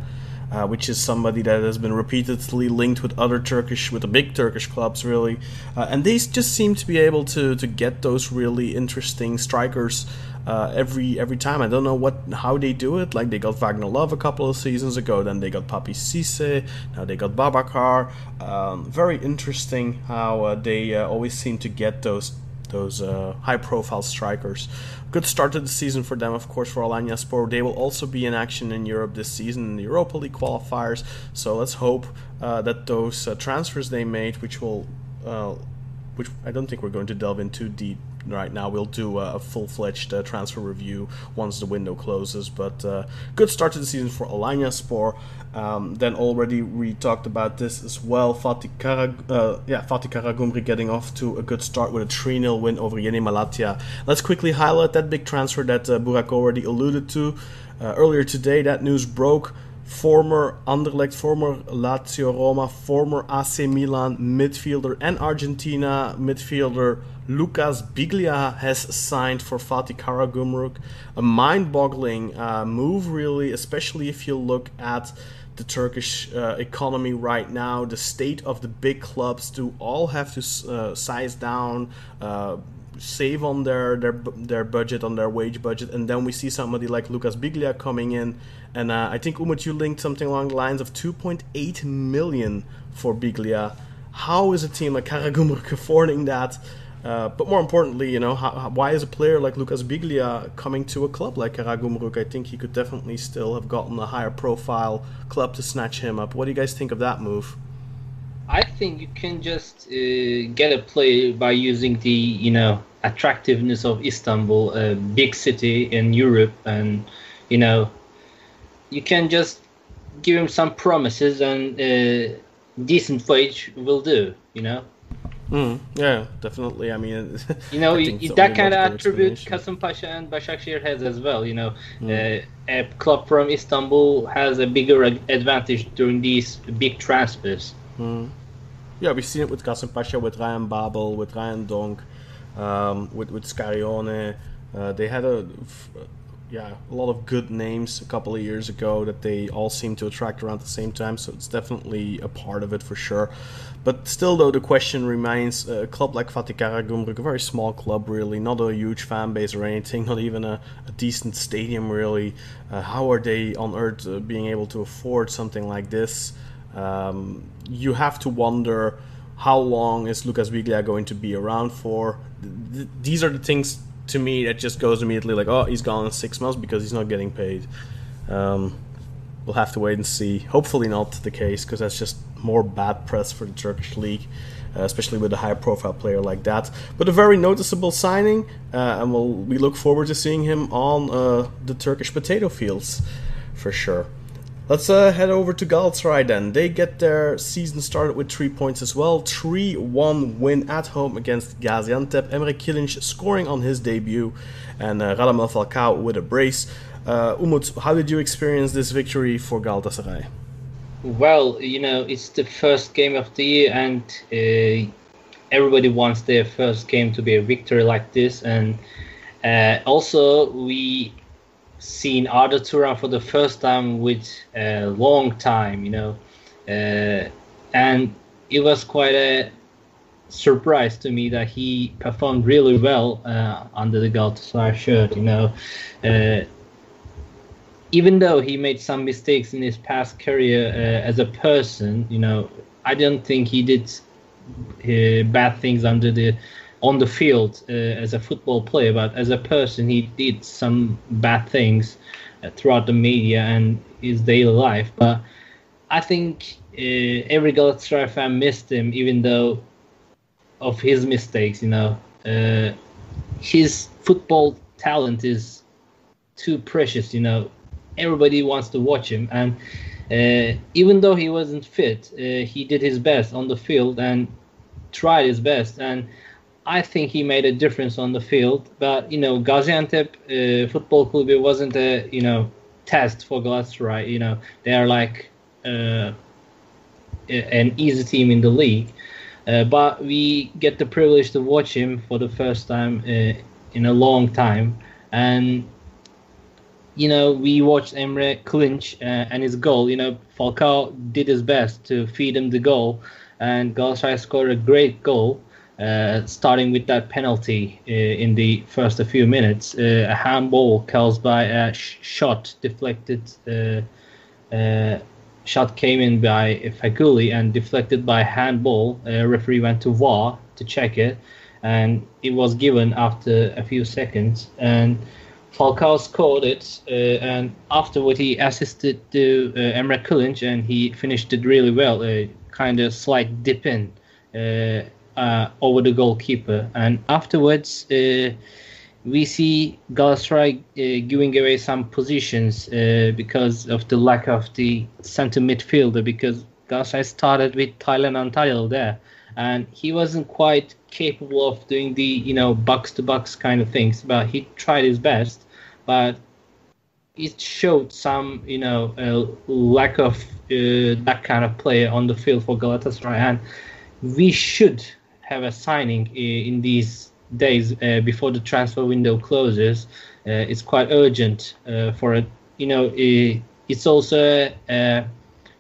Which is somebody that has been repeatedly linked with the big Turkish clubs, really. And they just seem to be able to get those really interesting strikers every time. I don't know how they do it. Like, they got Wagner Love a couple of seasons ago, then they got Papi Cisse, now they got Babacar. Very interesting how they always seem to get those high-profile strikers. Good start to the season for them, of course, for Alanyaspor. They will also be in action in Europe this season in the Europa League qualifiers. So let's hope that those transfers they made, which I don't think we're going to delve into deep right now. We'll do a full-fledged transfer review once the window closes. But good start to the season for Alanyaspor. Then already we talked about this as well. Fatih Karagümrük getting off to a good start with a 3-0 win over Yeni Malatya. Let's quickly highlight that big transfer that Burak already alluded to. Earlier today, that news broke. Former Anderlecht, former Lazio Roma, former AC Milan midfielder and Argentina midfielder Lucas Biglia has signed for Fatih Karagümrük. A mind-boggling move, really, especially if you look at the Turkish economy right now. The state of the big clubs do all have to size down, save on their budget, on their wage budget, and then we see somebody like Lucas Biglia coming in, and I think Umut, you linked something along the lines of 2.8 million for Biglia. How is a team like Karagümrük affording that? But more importantly, why is a player like Lucas Biglia coming to a club like Karagümrük? I think he could definitely still have gotten a higher profile club to snatch him up. What do you guys think of that move? I think you can just get a player by using the attractiveness of Istanbul, a big city in Europe, and you can just give him some promises and decent wage will do. Yeah, definitely. I mean, that kind of attribute Kasımpaşa and Basaksehir has as well. A club from Istanbul has a bigger advantage during these big transfers. Yeah, we've seen it with Kasımpaşa, with Ryan Babel, with Ryan Donk, with Scarione. They had a lot of good names a couple of years ago that they all seem to attract around the same time, so it's definitely a part of it for sure. But still, though, the question remains, a club like Fatih Karagümrük, a very small club really, not a huge fan base or anything, not even a decent stadium really. How are they on earth being able to afford something like this? You have to wonder, how long is Lucas Biglia going to be around for? These are the things to me that just goes immediately like, oh, he's gone in 6 months because he's not getting paid. We'll have to wait and see. Hopefully not the case, because that's just more bad press for the Turkish league, especially with a high profile player like that. But a very noticeable signing, and we look forward to seeing him on the Turkish potato fields for sure. Let's head over to Galatasaray then. They get their season started with 3 points as well. 3-1 win at home against Gaziantep. Emre Kılınç scoring on his debut, and Radamel Falcao with a brace. Umut, how did you experience this victory for Galatasaray? Well, it's the first game of the year, and everybody wants their first game to be a victory like this. And also, we seen Arda Turan for the first time with a long time, and it was quite a surprise to me that he performed really well under the Galatasaray shirt. Even though he made some mistakes in his past career as a person, I don't think he did bad things on the field as a football player, but as a person he did some bad things throughout the media and his daily life. But I think every Galatasaray fan missed him, even though of his mistakes. His football talent is too precious. Everybody wants to watch him, and even though he wasn't fit, he did his best on the field and tried his best, and I think he made a difference on the field. But Gaziantep Football Club, it wasn't a test for Galatasaray. They are like an easy team in the league, but we get the privilege to watch him for the first time in a long time, and we watched Emre Kılınç and his goal. Falcao did his best to feed him the goal, and Galatasaray scored a great goal. Starting with that penalty in the first few minutes, a handball caused by a shot deflected. Shot came in by Feguli and deflected by handball. Referee went to VAR to check it, and it was given after a few seconds. And Falcao scored it, and afterward he assisted to Emre Kılınç, and he finished it really well. Kind of slight dip in. Over the goalkeeper, and afterwards we see Galatasaray giving away some positions because of the lack of the center midfielder, because Galatasaray started with Taylan Antalyalı there, and he wasn't quite capable of doing the box to box kind of things, but he tried his best. But it showed some lack of that kind of player on the field for Galatasaray, and we should have a signing in these days before the transfer window closes. It's quite urgent for it. It's also a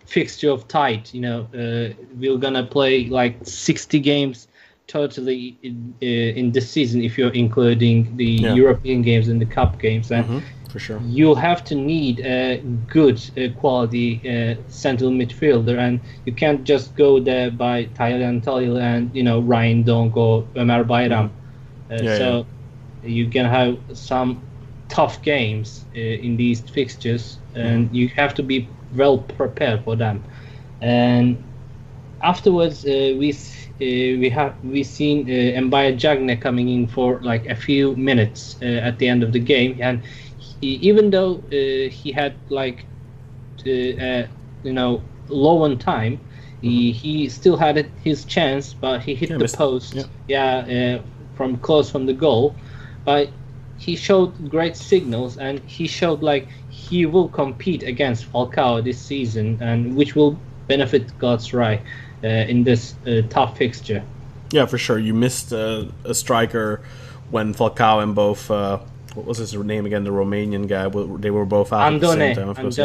fixture of tight. We're gonna play like 60 games totally in this season if you're including the European games and the cup games. And for sure, you have to need a good quality central midfielder, and you can't just go there by Taylan Talil and Ryan Dong or Ömer Bayram. You can have some tough games in these fixtures, and you have to be well prepared for them. And afterwards, we seen Mbaye Diagne coming in for like a few minutes at the end of the game, and even though he had like low on time, he still had his chance, but he hit the post. From close from the goal, but he showed great signals, and he showed like he will compete against Falcao this season, and which will benefit Galatasaray in this tough fixture. Yeah, for sure. You missed a striker when Falcao and both what was his name again? The Romanian guy. They were both out at the same time. Of course,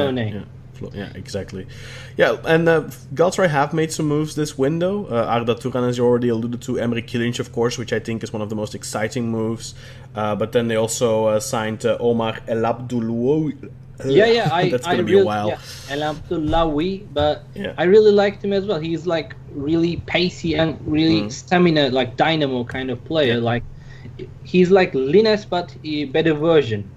yeah, exactly. Yeah, and Galatasaray have made some moves this window. Arda Turan, as you already alluded to, Emre Kılınç, of course, which I think is one of the most exciting moves. But then they also signed Omar El Abdullaoui. That's going to be a while. El Abdullaoui, but I really liked him as well. He's like really pacey and really stamina, like dynamo kind of player. Like he's like Lines, but a better version.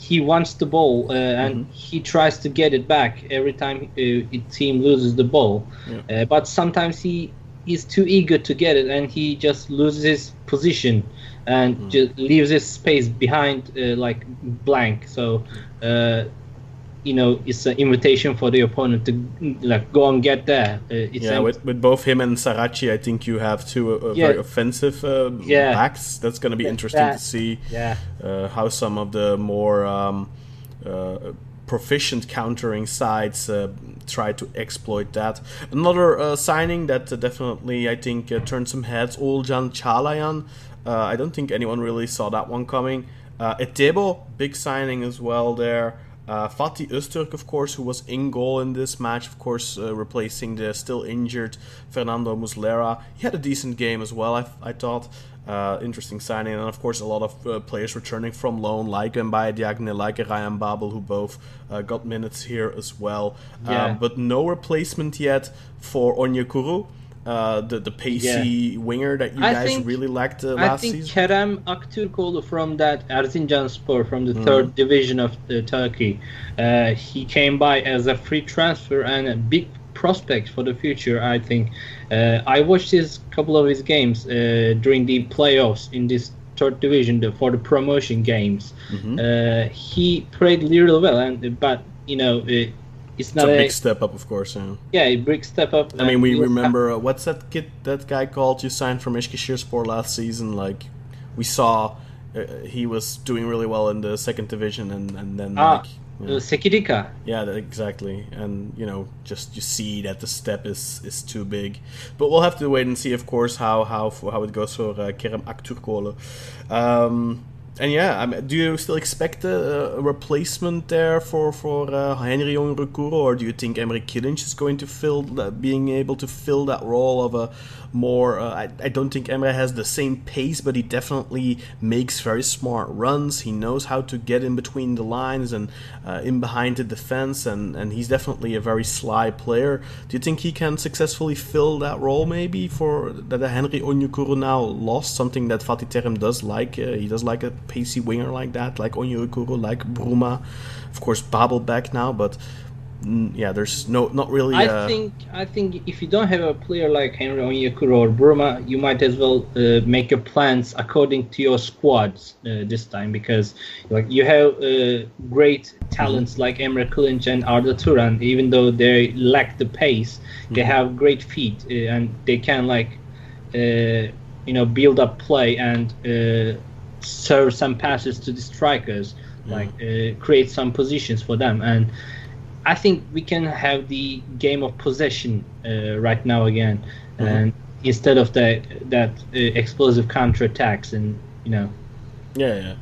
He wants the ball and he tries to get it back every time a team loses the ball. But sometimes he is too eager to get it, and he just loses his position and just leaves his space behind like blank. So it's an invitation for the opponent to like go and get there. With both him and Saracchi, I think you have two very offensive backs. That's going to be interesting to see how some of the more proficient countering sides try to exploit that. Another signing that definitely I think turned some heads, Oğulcan Çağlayan. I don't think anyone really saw that one coming. Etebo, big signing as well there. Fatih Öztürk, of course, who was in goal in this match, of course, replacing the still injured Fernando Muslera. He had a decent game as well, I thought. Interesting signing. And, of course, a lot of players returning from loan, like Mbaye Diagne, like Ryan Babel, who both got minutes here as well. But no replacement yet for Onyekuru. The pacey winger that you guys really liked last season. I think Kerem Aktürkoğlu from that Erzincanspor from the third division of Turkey. He came by as a free transfer and a big prospect for the future, I think. I watched his couple of his games during the playoffs in this third division for the promotion games. He played really well, but it's not a big step up, of course. A big step up. I mean, we remember what's that guy called you signed from Eskişehirspor last season? Like, we saw he was doing really well in the second division, and then Sekidika. Yeah, exactly. And just you see that the step is too big. But we'll have to wait and see, of course, how it goes for Kerem Aktürkoğlu. And do you still expect a replacement there for Henry Onyekuru, or do you think Emre Kılınç is going to being able to fill that role of a more? I don't think Emre has the same pace, but he definitely makes very smart runs. He knows how to get in between the lines and in behind the defense, and he's definitely a very sly player. Do you think he can successfully fill that role, maybe for that Henry Onyekuru now lost? Something that Fatih Terim does like. He does like a pacey winger like that, like Onyekuru, like Bruma. Of course, Babel back now, but there's not really. I think if you don't have a player like Henry Onyekuru or Bruma, you might as well make your plans according to your squads this time, because you have great talents like Emre Kılınç and Arda Turan. Even though they lack the pace, they have great feet and they can build up play and serve some passes to the strikers, create some positions for them. And I think we can have the game of possession right now again, and instead of that explosive counterattacks, and Yeah.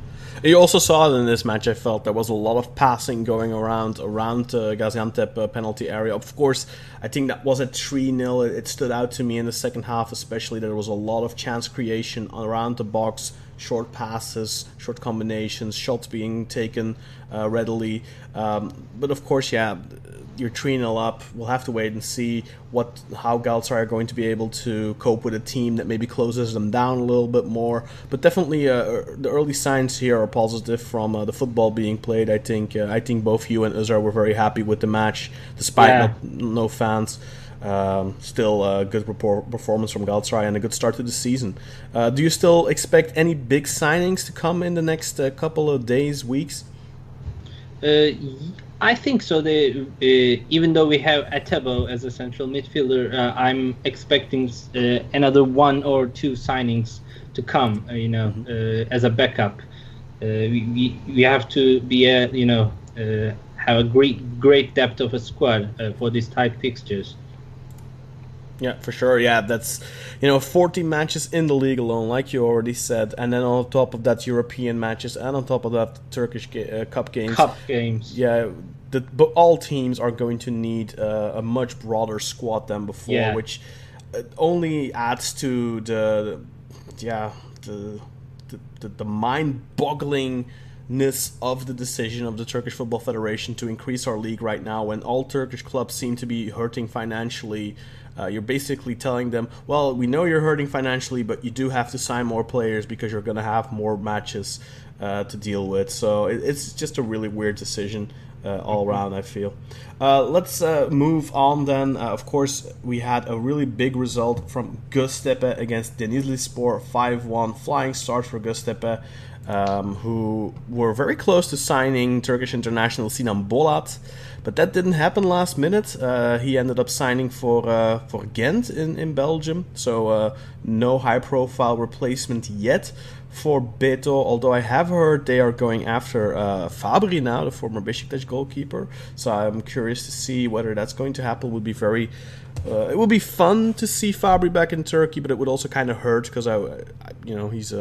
You also saw it in this match. I felt there was a lot of passing going around Gaziantep penalty area. Of course, I think that was at 3-0. It stood out to me in the second half, especially there was a lot of chance creation around the box, short passes, short combinations, shots being taken readily. But of course, yeah, you're 3-0 up. We'll have to wait and see how Galatasaray are going to be able to cope with a team that maybe closes them down a little bit more. But definitely, the early signs here are positive from the football being played. I think both you and Uzar were very happy with the match, despite no fans. Still a good performance from Galatasaray and a good start to the season. Do you still expect any big signings to come in the next couple of days, weeks? I think so. Even though we have Atebo as a central midfielder, I'm expecting another 1 or 2 signings to come. As a backup, we have to be have a great depth of a squad for these tight fixtures. Yeah, for sure. Yeah, that's 40 matches in the league alone, like you already said, and then on top of that, European matches, and on top of that, Turkish cup games. Yeah, all teams are going to need a much broader squad than before, which only adds to the mind-bogglingness of the decision of the Turkish Football Federation to increase our league right now, when all Turkish clubs seem to be hurting financially. You're basically telling them, well, we know you're hurting financially, but you do have to sign more players because you're going to have more matches to deal with. So it's just a really weird decision all around, I feel. Let's move on then. Of course, we had a really big result from Göztepe against Denizlispor, 5-1. Flying start for Göztepe, who were very close to signing Turkish international Sinan Bolat. But that didn't happen last minute. He ended up signing for Ghent in Belgium. So no high-profile replacement yet for Beto. Although I have heard they are going after Fabri now, the former Besiktas goalkeeper. So I'm curious to see whether that's going to happen. It would be fun to see Fabri back in Turkey, but it would also kind of hurt because he's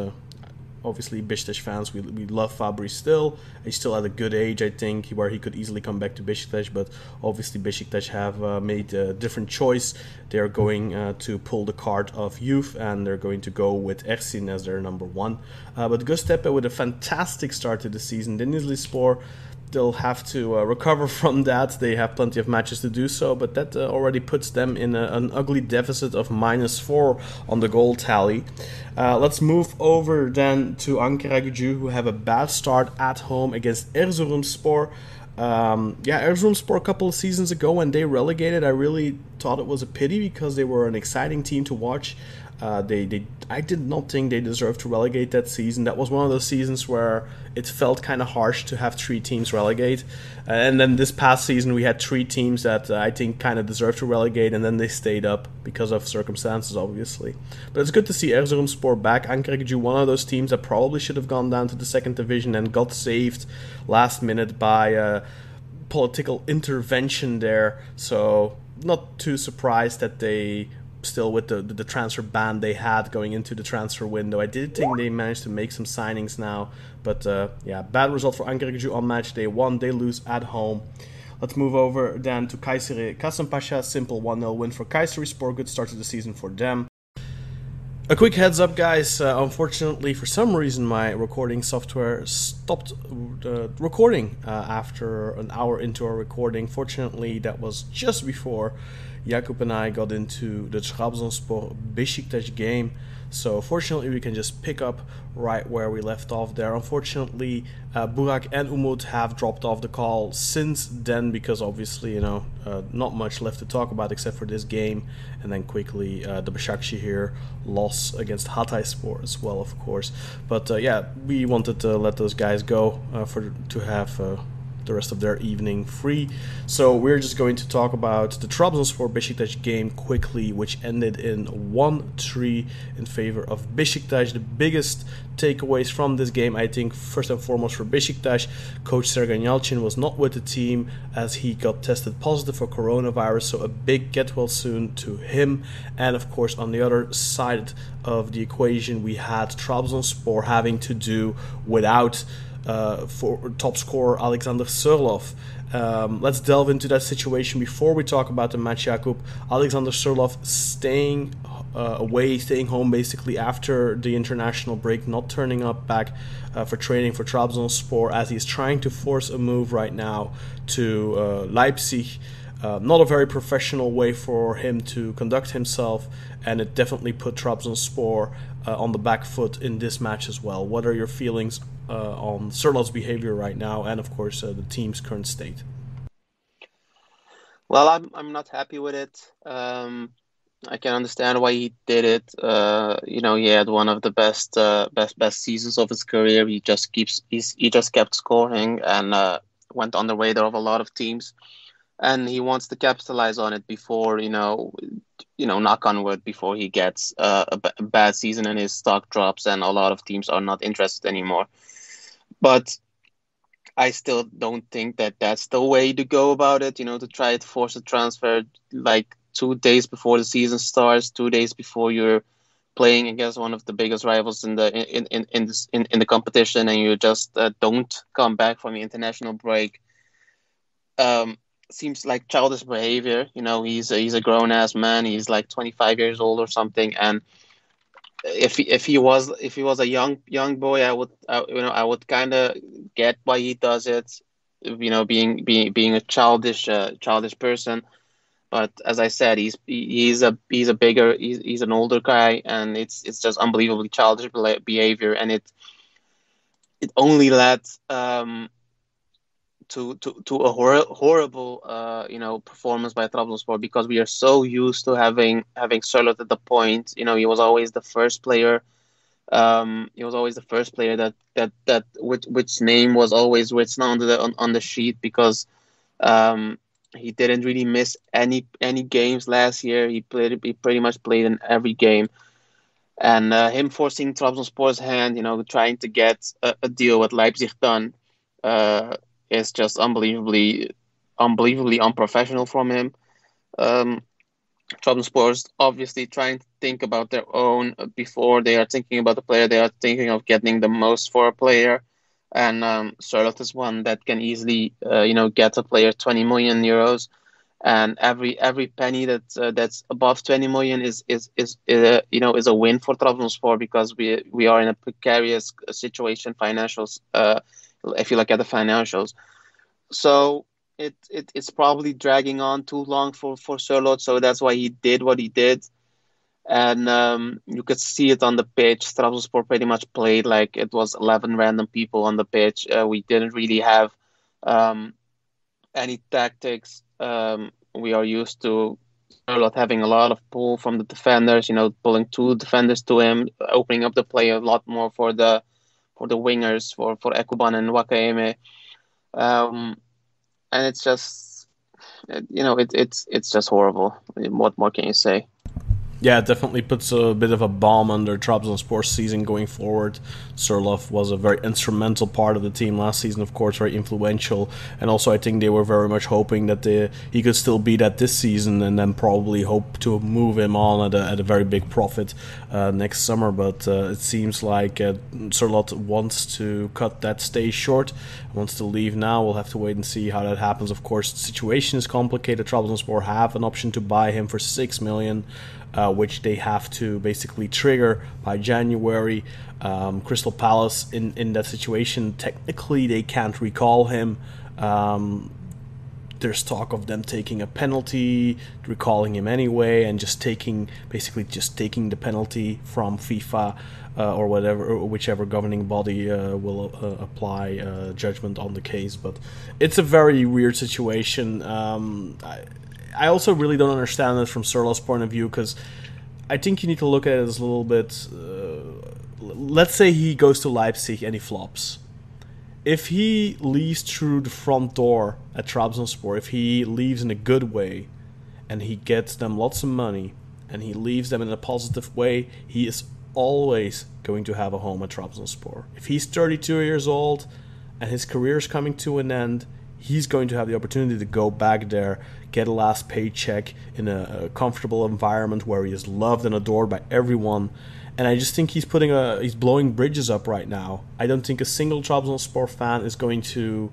obviously Besiktas fans, we love Fabri still. He's still at a good age, I think, where he could easily come back to Besiktas, but obviously Besiktas have made a different choice. They're going to pull the card of youth, and they're going to go with Ersin as their number 1. But Göztepe with a fantastic start to the season. Denizlispor, they'll have to recover from that. They have plenty of matches to do so, but that already puts them in an ugly deficit of -4 on the goal tally. Let's move over then to Ankaragücü, who have a bad start at home against Erzurumspor. Erzurumspor a couple of seasons ago when they relegated, I really thought it was a pity because they were an exciting team to watch. I did not think they deserved to relegate that season. That was one of those seasons where it felt kind of harsh to have 3 teams relegate. And then this past season we had 3 teams that I think kind of deserved to relegate, and then they stayed up because of circumstances, obviously. But it's good to see Erzurumspor back. Ankaragücü, one of those teams that probably should have gone down to the 2nd division and got saved last minute by political intervention there. So not too surprised that they, still with the transfer ban they had going into the transfer window. I did think they managed to make some signings now, but bad result for Ankaragücü on match day 1. They lose at home. Let's move over then to Kayseri Kasımpaşa. Simple 1-0 win for Kayserispor. Good start to the season for them. A quick heads up, guys. Unfortunately, for some reason, my recording software stopped recording after an hour into our recording. Fortunately, that was just before Jakub and I got into the Trabzonspor Besiktas game. So fortunately we can just pick up right where we left off there. Unfortunately, Burak and Umut have dropped off the call since then because obviously, not much left to talk about except for this game. And then quickly, the Basaksehir loss against Hatayspor as well, of course. But we wanted to let those guys go to have the rest of their evening free. So we're just going to talk about the Trabzonspor Besiktas game quickly, which ended in 1-3 in favor of Besiktas. The biggest takeaways from this game, I think, first and foremost for Besiktas, coach Sergen Yalcin was not with the team as he got tested positive for coronavirus, so a big get well soon to him. And of course, on the other side of the equation, we had Trabzonspor having to do without for top scorer Alexander Sørloth. Let's delve into that situation before we talk about the match, Jakub. Alexander Sørloth staying staying home basically after the international break, not turning up back for training for Trabzonspor as he's trying to force a move right now to Leipzig. Not a very professional way for him to conduct himself, and it definitely put Trabzonspor on the back foot in this match as well. What are your feelings on Sørloth's behavior right now, and of course the team's current state? Well, I'm not happy with it. I can understand why he did it. He had one of the best seasons of his career. He just kept scoring and went on the radar of a lot of teams. And he wants to capitalize on it before, knock on wood, before he gets a bad season and his stock drops and a lot of teams are not interested anymore. But I still don't think that that's the way to go about it, to try to force a transfer like 2 days before the season starts, 2 days before you're playing against one of the biggest rivals in the competition, and you just don't come back from the international break. Seems like childish behavior. He's a grown ass man. He's like 25 years old or something. And if he was a young boy, I would kind of get why he does it. Being a childish person. But as I said, he's an older guy, and it's just unbelievably childish behavior, and it only led to a horrible performance by Trabzonspor, because we are so used to having Sørloth at the point. He was always the first player. That which name was always written on the sheet, because he didn't really miss any games last year. He pretty much played in every game. And him forcing Trabzonspor's hand, trying to get a deal with Leipzig done, is just unbelievably unprofessional from him. Trabzonspor is obviously trying to think about their own before they are thinking about the player. They are thinking of getting the most for a player, and Sørloth is one that can easily get a player 20 million euros, and every penny that's above 20 million is a win for Trabzonspor, because we are in a precarious situation financials. If you look at the financials, so it's probably dragging on too long for Sørloth, so that's why he did what he did. And you could see it on the pitch. Trabzonspor pretty much played like it was 11 random people on the pitch. We didn't really have any tactics. We are used to Sørloth having a lot of pull from the defenders, pulling 2 defenders to him, opening up the play a lot more for the wingers, for Ekuban and Wakayeme. And it's just, it's just horrible. What more can you say? Yeah, it definitely puts a bit of a bomb under Trabzonspor's season going forward. Sørloth was a very instrumental part of the team last season, of course, very influential. And also I think they were very much hoping that he could still be that this season, and then probably hope to move him on at a very big profit next summer. But it seems like Sørloth wants to cut that stay short, wants to leave now. We'll have to wait and see how that happens. Of course, the situation is complicated. Trabzonspor have an option to buy him for 6 million. Which they have to basically trigger by January. Crystal Palace in that situation, technically they can't recall him. There's talk of them taking a penalty, recalling him anyway, and just taking the penalty from FIFA or whichever governing body will apply judgment on the case. But it's a very weird situation. I also really don't understand it from Sørloth's point of view, because I think you need to look at it as a little bit... let's say he goes to Leipzig and he flops. if he leaves through the front door at Trabzonspor, if he leaves in a good way, and he gets them lots of money, and he leaves them in a positive way, he is always going to have a home at Trabzonspor. If he's 32 years old and his career is coming to an end, he's going to have the opportunity to go back there, get a last paycheck in a comfortable environment where he is loved and adored by everyone. And I just think he's blowing bridges up right now. I don't think a single Trabzonspor fan is going to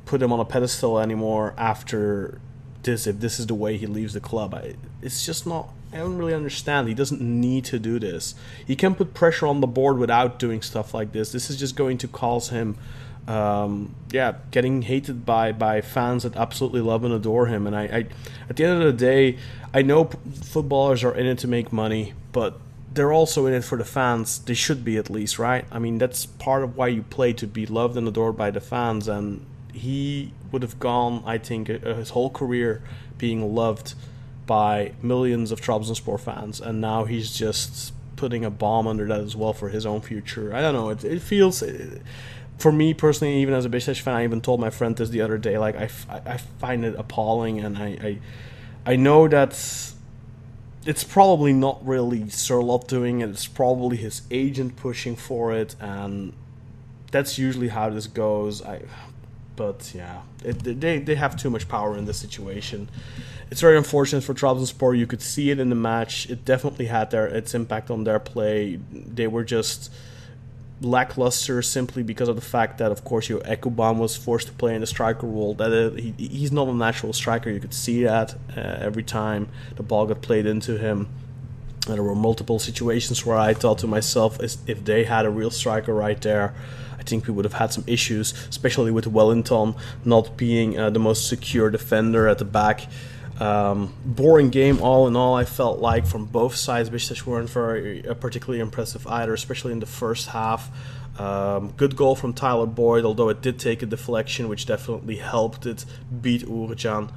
put him on a pedestal anymore after this, if this is the way he leaves the club. It's just not... I don't really understand. He doesn't need to do this. He can put pressure on the board without doing stuff like this. This is just going to cause him, getting hated by fans that absolutely love and adore him. And I at the end of the day, I know footballers are in it to make money, but they're also in it for the fans. They should be, at least, right? I mean, that's part of why you play, to be loved and adored by the fans. And he would have gone, I think, his whole career being loved by millions of Trabzonspor fans, and now he's just putting a bomb under that as well for his own future. I don't know. It feels, for me personally, even as a Besiktas fan, I even told my friend this the other day. Like, I find it appalling, and I know that it's probably not really Sørloth doing it. It's probably his agent pushing for it, and that's usually how this goes. But yeah, they have too much power in this situation. It's very unfortunate for Trabzonspor. You could see it in the match. It definitely had its impact on their play. They were just lackluster simply because of the fact that, of course, Ekuban was forced to play in the striker role. He's not a natural striker. You could see that every time the ball got played into him. And there were multiple situations where I thought to myself, if they had a real striker right there, I think we would have had some issues, especially with Wellington not being the most secure defender at the back. Boring game all in all, I felt like, from both sides. Besiktas weren't very particularly impressive either, especially in the first half. Good goal from Tyler Boyd, although it did take a deflection, which definitely helped it beat Uğurcan.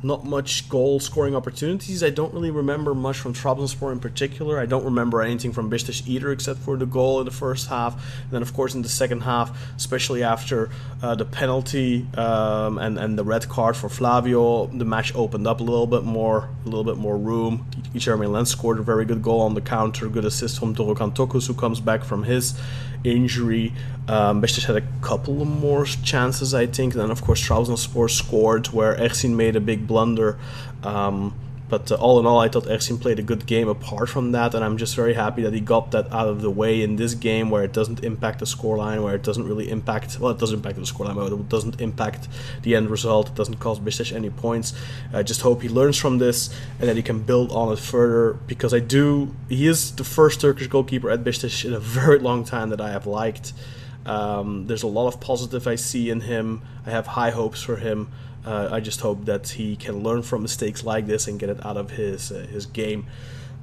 Not much goal-scoring opportunities. I don't really remember much from Trabzonspor in particular. I don't remember anything from Besiktas either, except for the goal in the first half. And then, of course, in the second half, especially after the penalty and the red card for Flavio, the match opened up a little bit more room. Jeremy Lens scored a very good goal on the counter. Good assist from Dorukhan Tokus, who comes back from his injury. Besiktas had a couple of more chances, I think. And then, of course, Trabzonspor scored where Ersin made a big blunder. But all in all, I thought Ersin played a good game apart from that, and I'm just very happy that he got that out of the way in this game, where it doesn't impact the scoreline, where it doesn't really impact... Well, it does impact the scoreline, but it doesn't impact the end result. It doesn't cost Besiktas any points. I just hope he learns from this and that he can build on it further, because he is the first Turkish goalkeeper at Besiktas in a very long time that I have liked. There's a lot of positive I see in him. I have high hopes for him. I just hope that he can learn from mistakes like this and get it out of his game.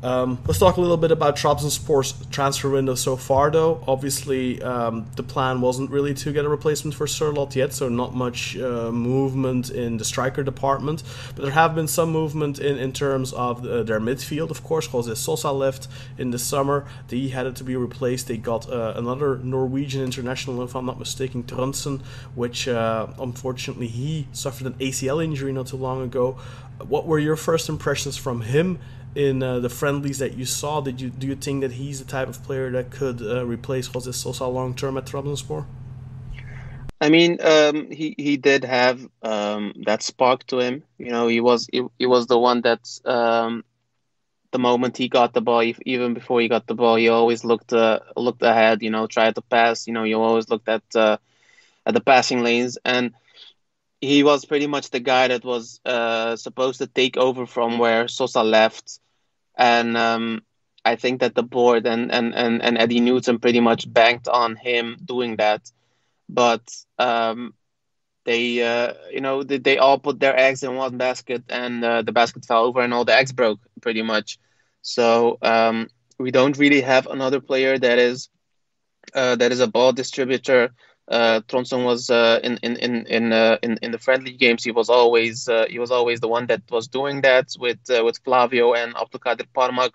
Let's talk a little bit about Trabzonspor's transfer window so far, though. Obviously, the plan wasn't really to get a replacement for Sørloth yet, so not much movement in the striker department. But there have been some movement in terms of their midfield, of course. Jose Sosa left in the summer. He had to be replaced. They got another Norwegian international, if I'm not mistaken, Trondsen, which unfortunately he suffered an ACL injury not too long ago. What were your first impressions from him in the friendlies that you saw? Do you think that he's the type of player that could replace Jose Sosa long term at Trabzonspor? I mean, he did have that spark to him. You know, he was the one that's the moment he got the ball, even before he got the ball, he always looked ahead. You know, tried to pass. You know, he always looked at the passing lanes, and he was pretty much the guy that was supposed to take over from where Sosa left. And I think that the board and Eddie Newton pretty much banked on him doing that. But they all put their eggs in one basket, and the basket fell over and all the eggs broke pretty much. So we don't really have another player that is a ball distributor. Trondsen was in the friendly games. He was always the one that was doing that with Flavio and Abdülkadir Parmak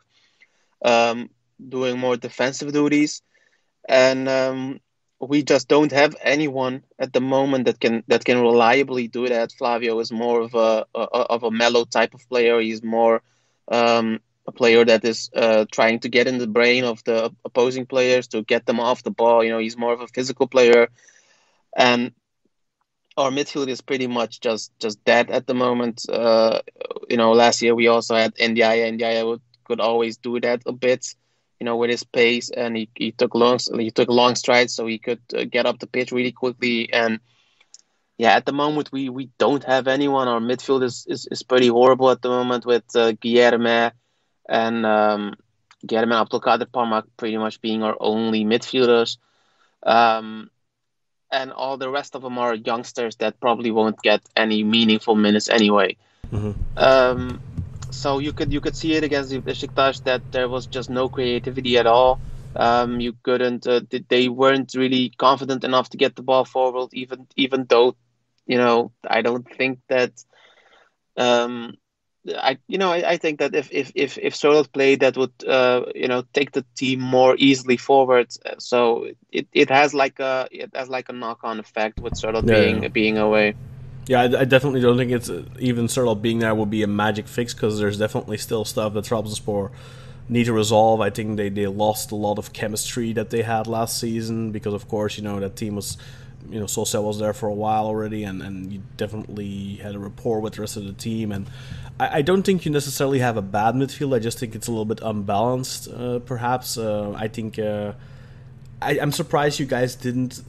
doing more defensive duties. And we just don't have anyone at the moment that can reliably do that. Flavio is more of a mellow type of player. He's more a player that is trying to get in the brain of the opposing players to get them off the ball. He's more of a physical player, and our midfield is pretty much just that at the moment. Last year we also had Ndiaye. Ndiaye could always do that a bit, with his pace, and he took long strides, so he could get up the pitch really quickly. And yeah, at the moment we don't have anyone. Our midfield is pretty horrible at the moment, with Guilherme and Abdulkader Parmak pretty much being our only midfielders. And all the rest of them are youngsters that probably won't get any meaningful minutes anyway. Mm-hmm. So you could see it against the Besiktas that there was just no creativity at all. You couldn't. They weren't really confident enough to get the ball forward, even though, I don't think that. I think that if Sorloth played, that would take the team more easily forward. So it has like a knock-on effect with Sorloth being away. Yeah, I definitely don't think it's even Sorloth being there will be a magic fix, because there's definitely still stuff that Trabzonspor need to resolve. I think they lost a lot of chemistry that they had last season, because of course that team was. Solskjaer was there for a while already, and you definitely had a rapport with the rest of the team. And I don't think you necessarily have a bad midfield. I just think it's a little bit unbalanced, perhaps. I think I'm surprised you guys didn't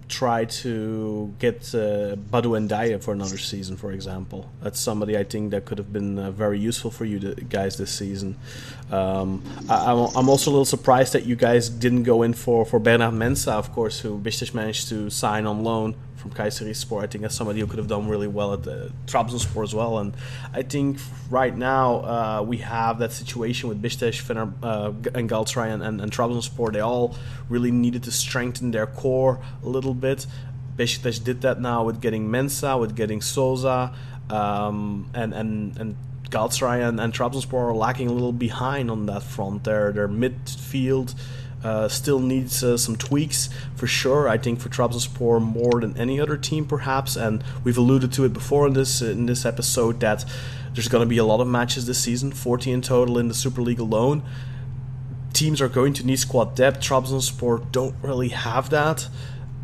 try to get Badu Ndiaye for another season, for example. That's somebody I think that could have been very useful for you guys this season. I'm also a little surprised that you guys didn't go in for Bernard Mensah, of course, who Besiktas managed to sign on loan from Kayserispor. I think that's somebody who could have done really well at the Trabzonspor as well. And I think right now we have that situation with Besiktas, and Galatasaray and Trabzonspor. They all really needed to strengthen their core a little bit. Besiktas did that now with getting Mensah, with getting Souza, and Galatasaray and Trabzonspor are lacking a little behind on that front. Their midfield still needs some tweaks for sure. I think for Trabzonspor more than any other team perhaps, and we've alluded to it before in this episode that there's going to be a lot of matches this season, 40 in total in the Super League alone. Teams are going to need squad depth. Trabzonspor don't really have that.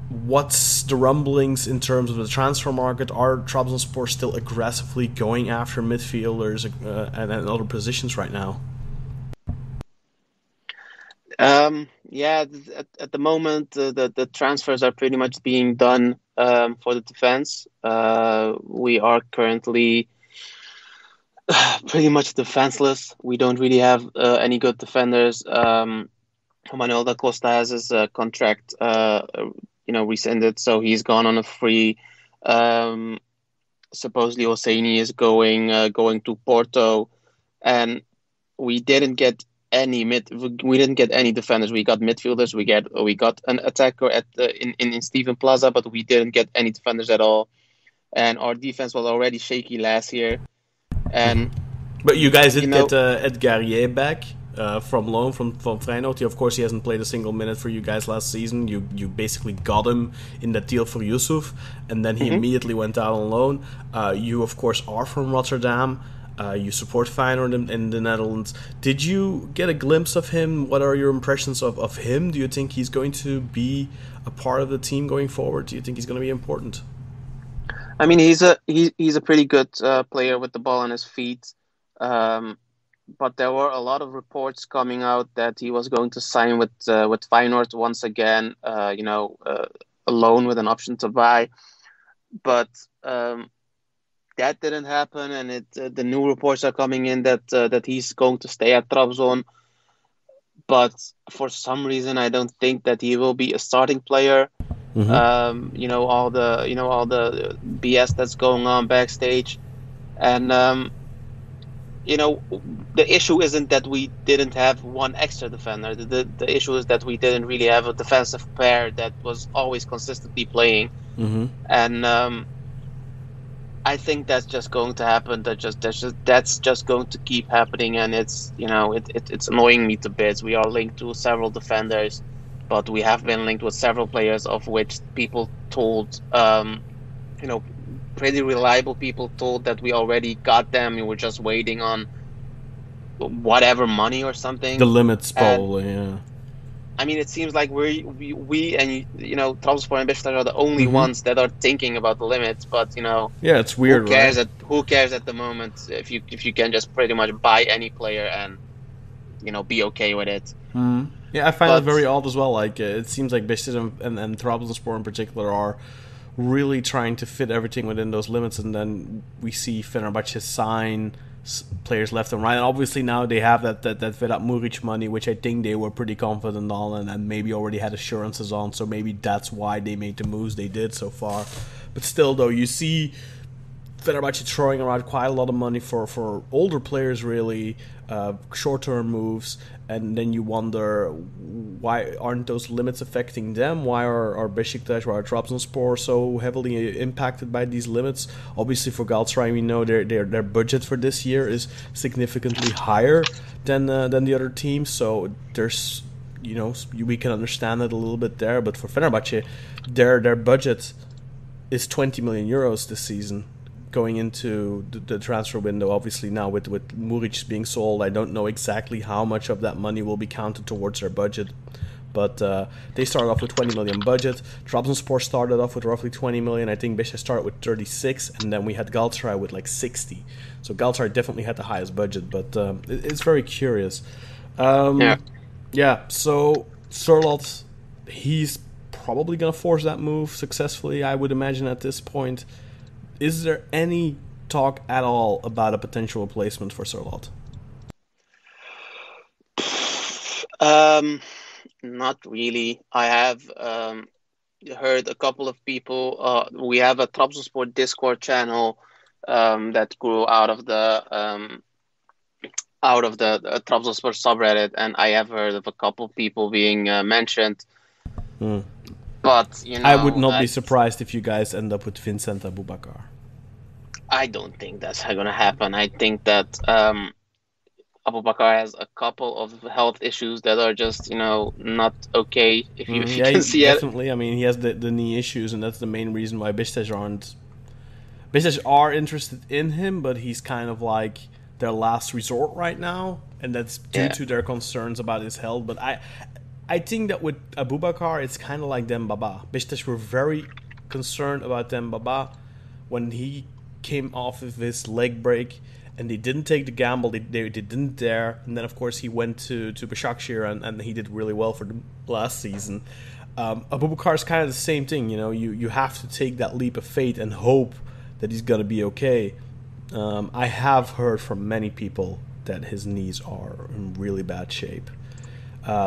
What's the rumblings in terms of the transfer market? Are Trabzonspor still aggressively going after midfielders and other positions right now? At the moment, the transfers are pretty much being done for the defense. We are currently pretty much defenseless. We don't really have any good defenders. Manuel da Costa has his contract rescinded, so he's gone on a free. Supposedly Hosseini is going to Porto, and we didn't get any defenders. We got midfielders. We got an attacker in Steven Plaza, but we didn't get any defenders at all. And our defense was already shaky last year. But you guys did get Ed Guerrier back from loan from Feyenoord. Of course, he hasn't played a single minute for you guys last season. You basically got him in that deal for Yusuf, and then he immediately went out on loan. You, of course, are from Rotterdam. You support Feyenoord in the Netherlands. Did you get a glimpse of him? What are your impressions of him? Do you think he's going to be a part of the team going forward? Do you think he's going to be important? I mean, he's a pretty good player with the ball on his feet. But there were a lot of reports coming out that he was going to sign with Feyenoord once again, a loan with an option to buy. But that didn't happen, and the new reports are coming in that he's going to stay at Trabzon. But for some reason, I don't think that he will be a starting player. Mm-hmm. All the BS that's going on backstage, and the issue isn't that we didn't have one extra defender. The issue is that we didn't really have a defensive pair that was always consistently playing. Mm-hmm. And I think that's just going to happen. That's just going to keep happening, and it's it's annoying me to bits. We are linked to several defenders, but we have been linked with several players, of which people told, pretty reliable people told that we already got them. We were just waiting on whatever money or something. The limits, probably, yeah. I mean, it seems like we and Trabzonspor and Besiktas are the only ones that are thinking about the limits. But yeah, it's weird. Who cares at the moment if you can just pretty much buy any player and be okay with it. Yeah, I find it very odd as well. Like it seems like Besiktas and Trabzonspor in particular are really trying to fit everything within those limits, and then we see Fenerbahçe sign players left and right, and obviously now they have that Vedat Muric money, which I think they were pretty confident on, and maybe already had assurances on, so maybe that's why they made the moves they did so far. But still, though, you see Fenerbahçe throwing around quite a lot of money for older players, really, short-term moves, and then you wonder, why aren't those limits affecting them? Why are Besiktas, why are Trabzonspor so heavily impacted by these limits? Obviously, for Galatasaray, we know their budget for this year is significantly higher than the other teams, so there's we can understand it a little bit there. But for Fenerbahçe, their budget is 20 million euros this season, going into the transfer window. Obviously now with Muric being sold, I don't know exactly how much of that money will be counted towards their budget, but they started off with 20 million budget. Trabzonspor started off with roughly 20 million. I think Besiktas started with 36, and then we had Galatasaray with like 60. So Galatasaray definitely had the highest budget, but it's very curious. So Sørloth, he's probably gonna force that move successfully, I would imagine, at this point. Is there any talk at all about a potential replacement for Sørloth? Not really. I have heard a couple of people. We have a Trabzonspor Discord channel that grew out of the Trabzonspor subreddit, and I have heard of a couple of people being mentioned. But I would not be surprised if you guys end up with Vincent Aboubakar. I don't think that's going to happen. I think that Aboubakar has a couple of health issues that are just not okay. If you can see definitely. I mean, he has the knee issues, and that's the main reason why Besiktas are interested in him. But he's kind of like their last resort right now, and that's due to their concerns about his health. But I think that with Aboubakar, it's kind of like Dembaba. Besiktas were very concerned about Dembaba when he came off of his leg break, and they didn't take the gamble. They didn't dare. And then, of course, he went to Basaksehir, and he did really well for the last season. Aboubakar is kind of the same thing. You have to take that leap of faith and hope that he's going to be okay. I have heard from many people that his knees are in really bad shape.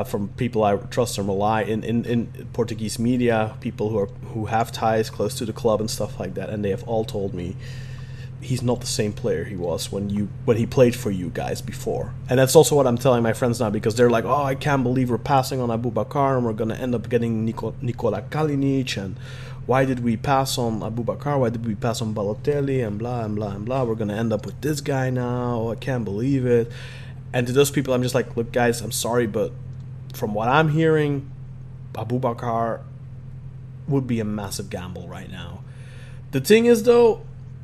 From people I trust and rely in Portuguese media, people who have ties close to the club and stuff like that, and they have all told me he's not the same player he was when he played for you guys before. And that's also what I'm telling my friends now, because they're like, oh, I can't believe we're passing on Aboubakar and we're going to end up getting Nikola Kalinic, and why did we pass on Aboubakar, why did we pass on Balotelli, and blah and blah and blah, we're going to end up with this guy now, I can't believe it. And to those people, I'm just like, look guys, I'm sorry, but from what I'm hearing, Aboubakar would be a massive gamble right now. The thing is, though,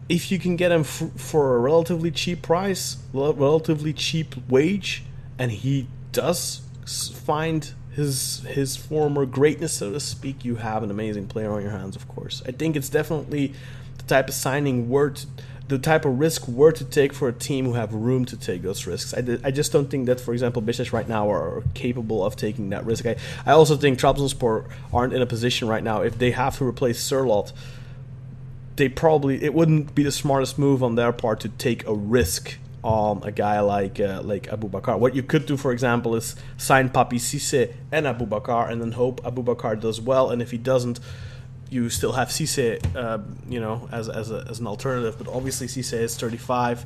if you can get him for a relatively cheap price, relatively cheap wage, and he does find his former greatness, so to speak, you have an amazing player on your hands, of course. I think it's definitely the type of signing the type of risk worth to take for a team who have room to take those risks. I just don't think that, for example, Besiktas right now are capable of taking that risk. I also think Trabzonspor aren't in a position right now, if they have to replace Sørloth, it wouldn't be the smartest move on their part to take a risk on a guy like Aboubakar. What you could do, for example, is sign Papi Cissé and Aboubakar, and then hope Aboubakar does well, and if he doesn't, you still have Cissé, as an alternative. But obviously Cissé is 35.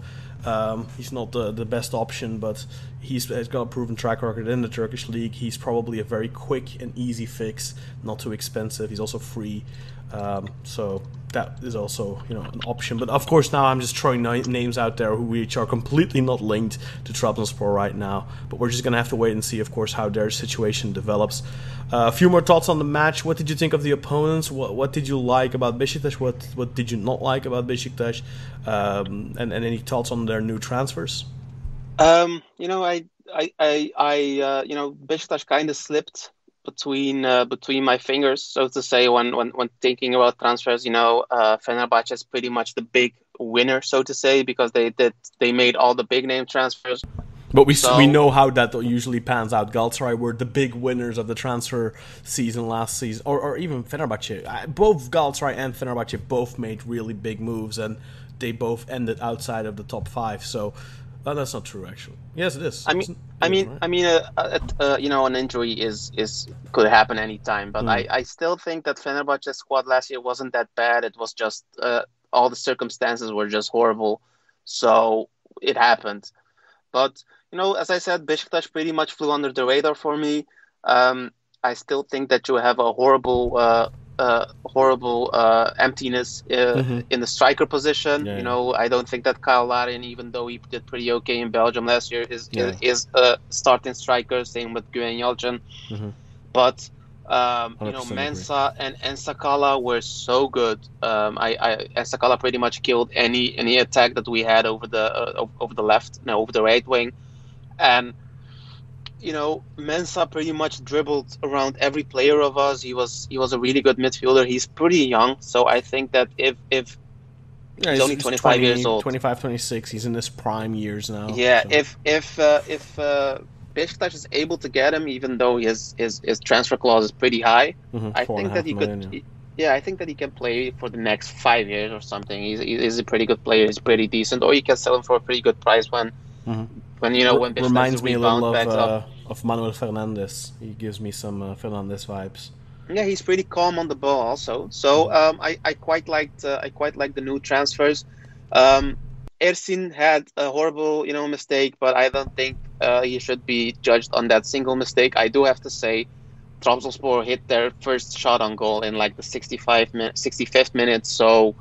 He's not the best option, but he's got a proven track record in the Turkish league. He's probably a very quick and easy fix, not too expensive. He's also free. So that is also, an option. But of course, now I'm just throwing names out there which are completely not linked to Trabzonspor right now. But we're just gonna have to wait and see, of course, how their situation develops. A few more thoughts on the match. What did you think of the opponents? What did you like about Besiktas? What did you not like about Besiktas? And any thoughts on their new transfers? Besiktas kind of slipped between my fingers, so to say, when thinking about transfers. Fenerbahçe is pretty much the big winner, so to say, because they made all the big name transfers. But we know how that usually pans out. Galatasaray were the big winners of the transfer season last season, or even Fenerbahçe. Both Galatasaray and Fenerbahçe both made really big moves, and they both ended outside of the top 5. So that's not true, actually. Yes, it is. An injury could happen anytime, but I still think that Fenerbahçe's squad last year wasn't that bad. It was just all the circumstances were just horrible, so it happened. But as I said, Besiktas pretty much flew under the radar for me. I still think that you have a horrible emptiness in the striker position. Yeah. I don't think that Kyle Larin, even though he did pretty okay in Belgium last year, is a starting striker. Same with Güven Yalçın. But Mensah and Sakala were so good. Sakala pretty much killed any attack that we had over the right wing, and Mensah pretty much dribbled around every player of us. He was a really good midfielder. He's pretty young, so I think that if he's only 25 years old, 25, 26, he's in his prime years now. Yeah, so. if Besiktas is able to get him, even though his transfer clause is pretty high, I think that he could. Yeah, I think that he can play for the next 5 years or something. He's a pretty good player. He's pretty decent, or you can sell him for a pretty good price when Besiktas reminds me a little back up. of Manuel Fernandes. He gives me some Fernandes vibes. Yeah, he's pretty calm on the ball also. So I quite liked the new transfers. Ersin had a horrible mistake, but I don't think he should be judged on that single mistake. I do have to say, Trabzonspor hit their first shot on goal in like the 65th minute. So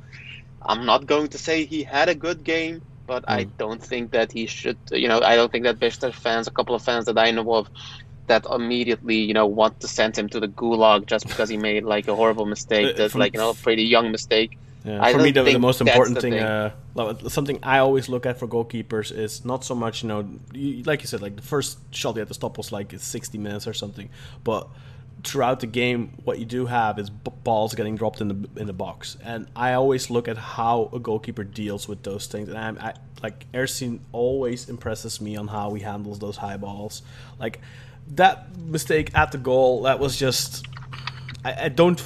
I'm not going to say he had a good game, but I don't think that he should. I don't think that Besiktas fans, a couple of fans that I know of, that immediately want to send him to the gulag just because he made like a horrible mistake. That's a pretty young mistake. Yeah, for me, the most important thing, something I always look at for goalkeepers is not so much, like you said, like the first shot he had to stop was like 60 minutes or something. But throughout the game, what you do have is balls getting dropped in the box, and I always look at how a goalkeeper deals with those things. And I like Ersin always impresses me on how he handles those high balls. Like that mistake at the goal, that was just. I don't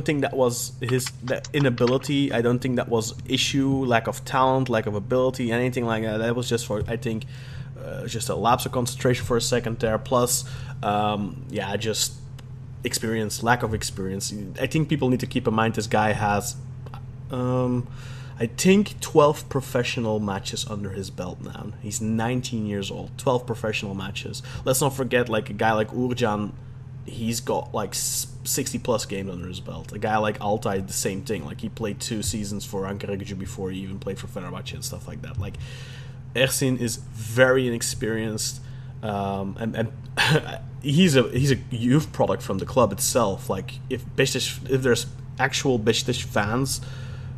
think that was his inability. I don't think that was issue, lack of talent, lack of ability, anything like that. That was just just a lapse of concentration for a second there. Plus, just experience, lack of experience. I think people need to keep in mind this guy has, I think 12 professional matches under his belt now. He's 19 years old. 12 professional matches. Let's not forget, like a guy like Uğurcan, he's got like 60 plus games under his belt. A guy like Altay, the same thing. Like he played 2 seasons for Ankaragücü before he even played for Fenerbahçe and stuff like that. Like Ersin is very inexperienced, and he's a youth product from the club itself. Like if there's actual Besiktas fans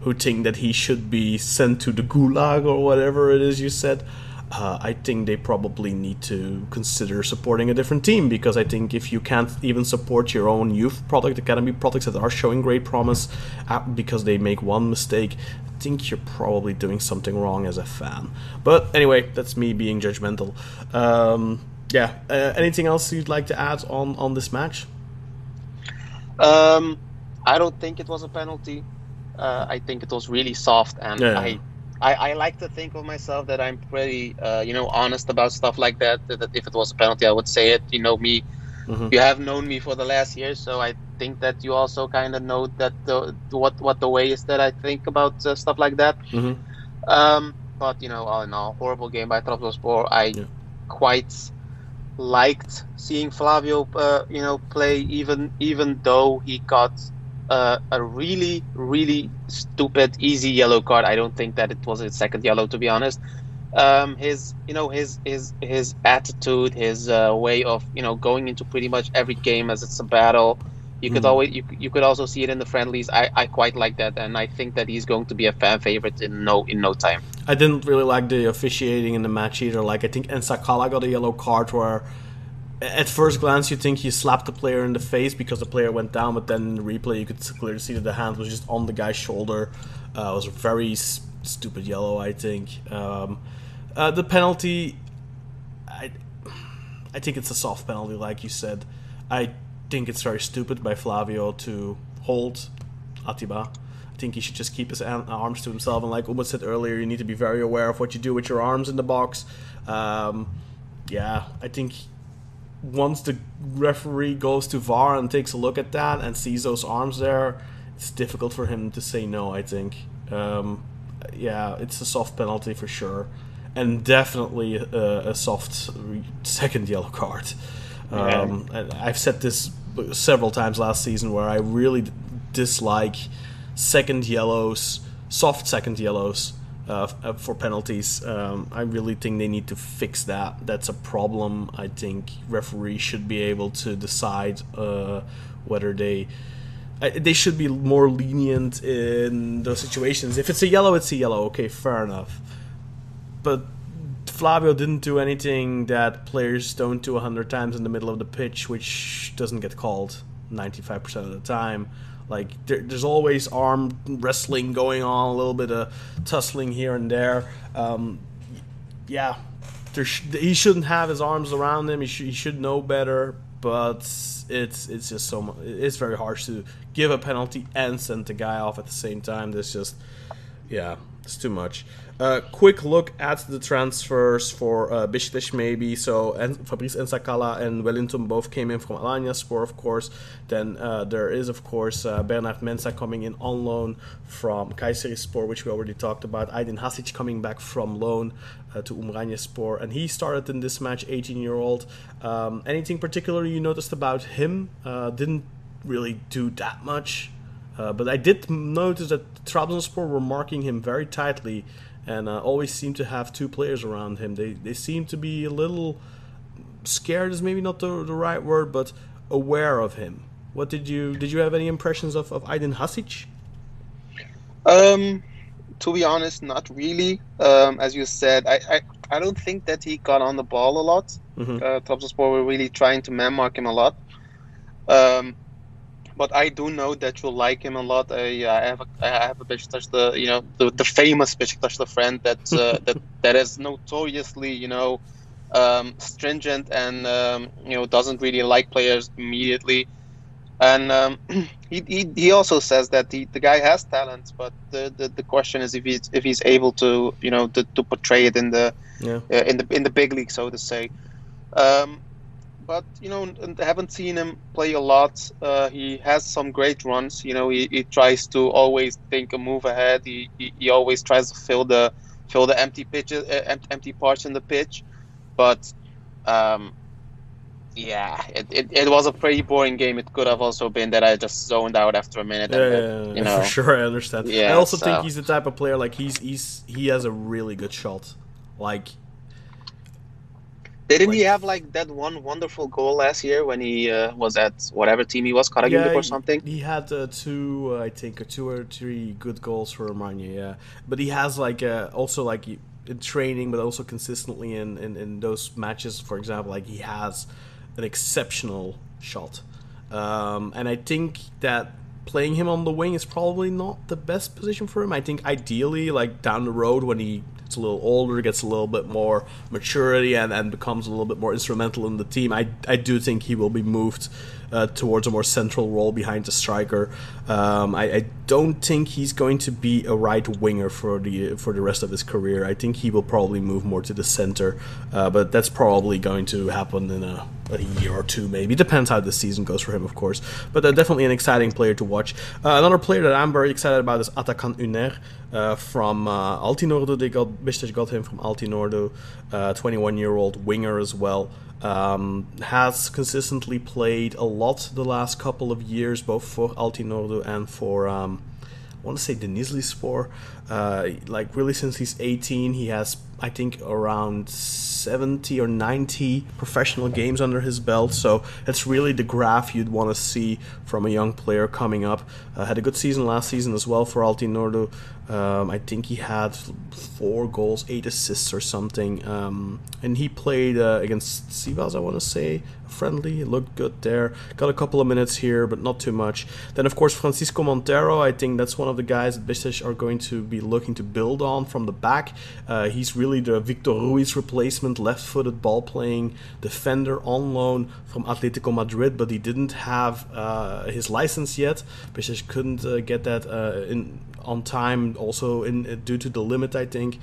who think that he should be sent to the gulag or whatever it is you said, I think they probably need to consider supporting a different team, because I think if you can't even support your own youth product, academy products that are showing great promise, because they make one mistake, I think you're probably doing something wrong as a fan. But anyway, that's me being judgmental. Anything else you'd like to add on this match? I don't think it was a penalty. I think it was really soft, and I like to think of myself that I'm pretty, honest about stuff like that. That if it was a penalty, I would say it. You know me. Mm-hmm. You have known me for the last year, so I think that you also kind of know that what the way is that I think about stuff like that. Mm-hmm. But all in all, horrible game by Trabzonspor. I quite liked seeing Flavio, play, even though he got a really, really stupid, easy yellow card. I don't think that it was his second yellow, to be honest. His, his attitude, his way of, going into pretty much every game as it's a battle. You could always, you could also see it in the friendlies. I quite like that, and I think that he's going to be a fan favorite in no time. I didn't really like the officiating in the match either. Like, I think Ensakala got a yellow card where, at first glance, you think he slapped the player in the face because the player went down, but then in the replay, you could clearly see that the hand was just on the guy's shoulder. It was a very stupid yellow, I think. The penalty, I think it's a soft penalty, like you said. I think it's very stupid by Flavio to hold Atiba. I think he should just keep his arms to himself. And like Umut said earlier, you need to be very aware of what you do with your arms in the box. I think once the referee goes to VAR and takes a look at that and sees those arms there, it's difficult for him to say no, I think. It's a soft penalty for sure. And definitely a soft second yellow card. And I've said this several times last season where I really dislike second yellows, soft second yellows for penalties. I really think they need to fix that. That's a problem. I think referees should be able to decide whether they should be more lenient in those situations. If it's a yellow, it's a yellow. Okay, fair enough. But Flavio didn't do anything that players don't do 100 times in the middle of the pitch, which doesn't get called 95% of the time. Like, there's always arm wrestling going on, a little bit of tussling here and there. He shouldn't have his arms around him. He should know better, but it's just so much. It's very harsh to give a penalty and send the guy off at the same time. There's just, it's too much. Quick look at the transfers for Besiktas maybe. So Fabrice Ensakala and Wellington both came in from Alanyaspor, of course. Then there is, of course, Bernard Mensah coming in on loan from Kayserispor, which we already talked about. Aydin Hasic coming back from loan to Umranyaspor. And he started in this match, 18-year-old. Anything particular you noticed about him? Didn't really do that much. But I did notice that Trabzonspor were marking him very tightly and always seem to have two players around him. They seem to be a little scared is maybe not the right word, but aware of him. What did you have any impressions of Aydin Hasic? To be honest, not really. As you said, I don't think that he got on the ball a lot. Trabzonspor were really trying to man mark him a lot. But I do know that you'll like him a lot. I have a Besiktas, the famous Besiktas friend that is notoriously stringent and doesn't really like players immediately. And he also says that the guy has talent, but the question is if he's able to to portray it in the big league, so to say. But haven't seen him play a lot. He has some great runs. He tries to always think a move ahead. He always tries to fill the empty pitches, empty parts in the pitch. But it was a pretty boring game. It could have also been that I just zoned out after a minute. For sure, I understand. Yeah, I also think he's the type of player like he has a really good shot. Like. Didn't he have like that one wonderful goal last year when he was at whatever team he was, Karagümrük or something? He had two or three good goals for Romania, yeah. But he has also like in training, but also consistently in those matches, for example, like he has an exceptional shot. And I think that playing him on the wing is probably not the best position for him. I think ideally, like down the road when he gets a little older, gets a little bit more maturity and becomes a little bit more instrumental in the team, I do think he will be moved towards a more central role behind the striker. I don't think he's going to be a right winger for the rest of his career. I think he will probably move more to the center, but that's probably going to happen in a a year or two, maybe. Depends how the season goes for him, of course. But definitely an exciting player to watch. Another player that I'm very excited about is Atakan Üner from Altinordu. Beşiktaş got him from Altinordu, 21-year-old winger as well. Has consistently played a lot the last couple of years, both for Altinordu and for I want to say Denizlispor. Like really since he's 18, he has I think around 70 or 90 professional games under his belt. So it's really the graph you'd want to see from a young player coming up. Had a good season last season as well for Altinordu. I think he had 4 goals, 8 assists or something. And he played against Sivas, I want to say, friendly. It looked good there. Got a couple of minutes here, but not too much. Then, of course, Francisco Montero. I think that's one of the guys that Beşiktaş are going to be looking to build on from the back. He's really the Victor Ruiz replacement, left-footed ball-playing defender on loan from Atletico Madrid, but he didn't have his license yet. Beşiktaş couldn't get that on time, also due to the limit, I think.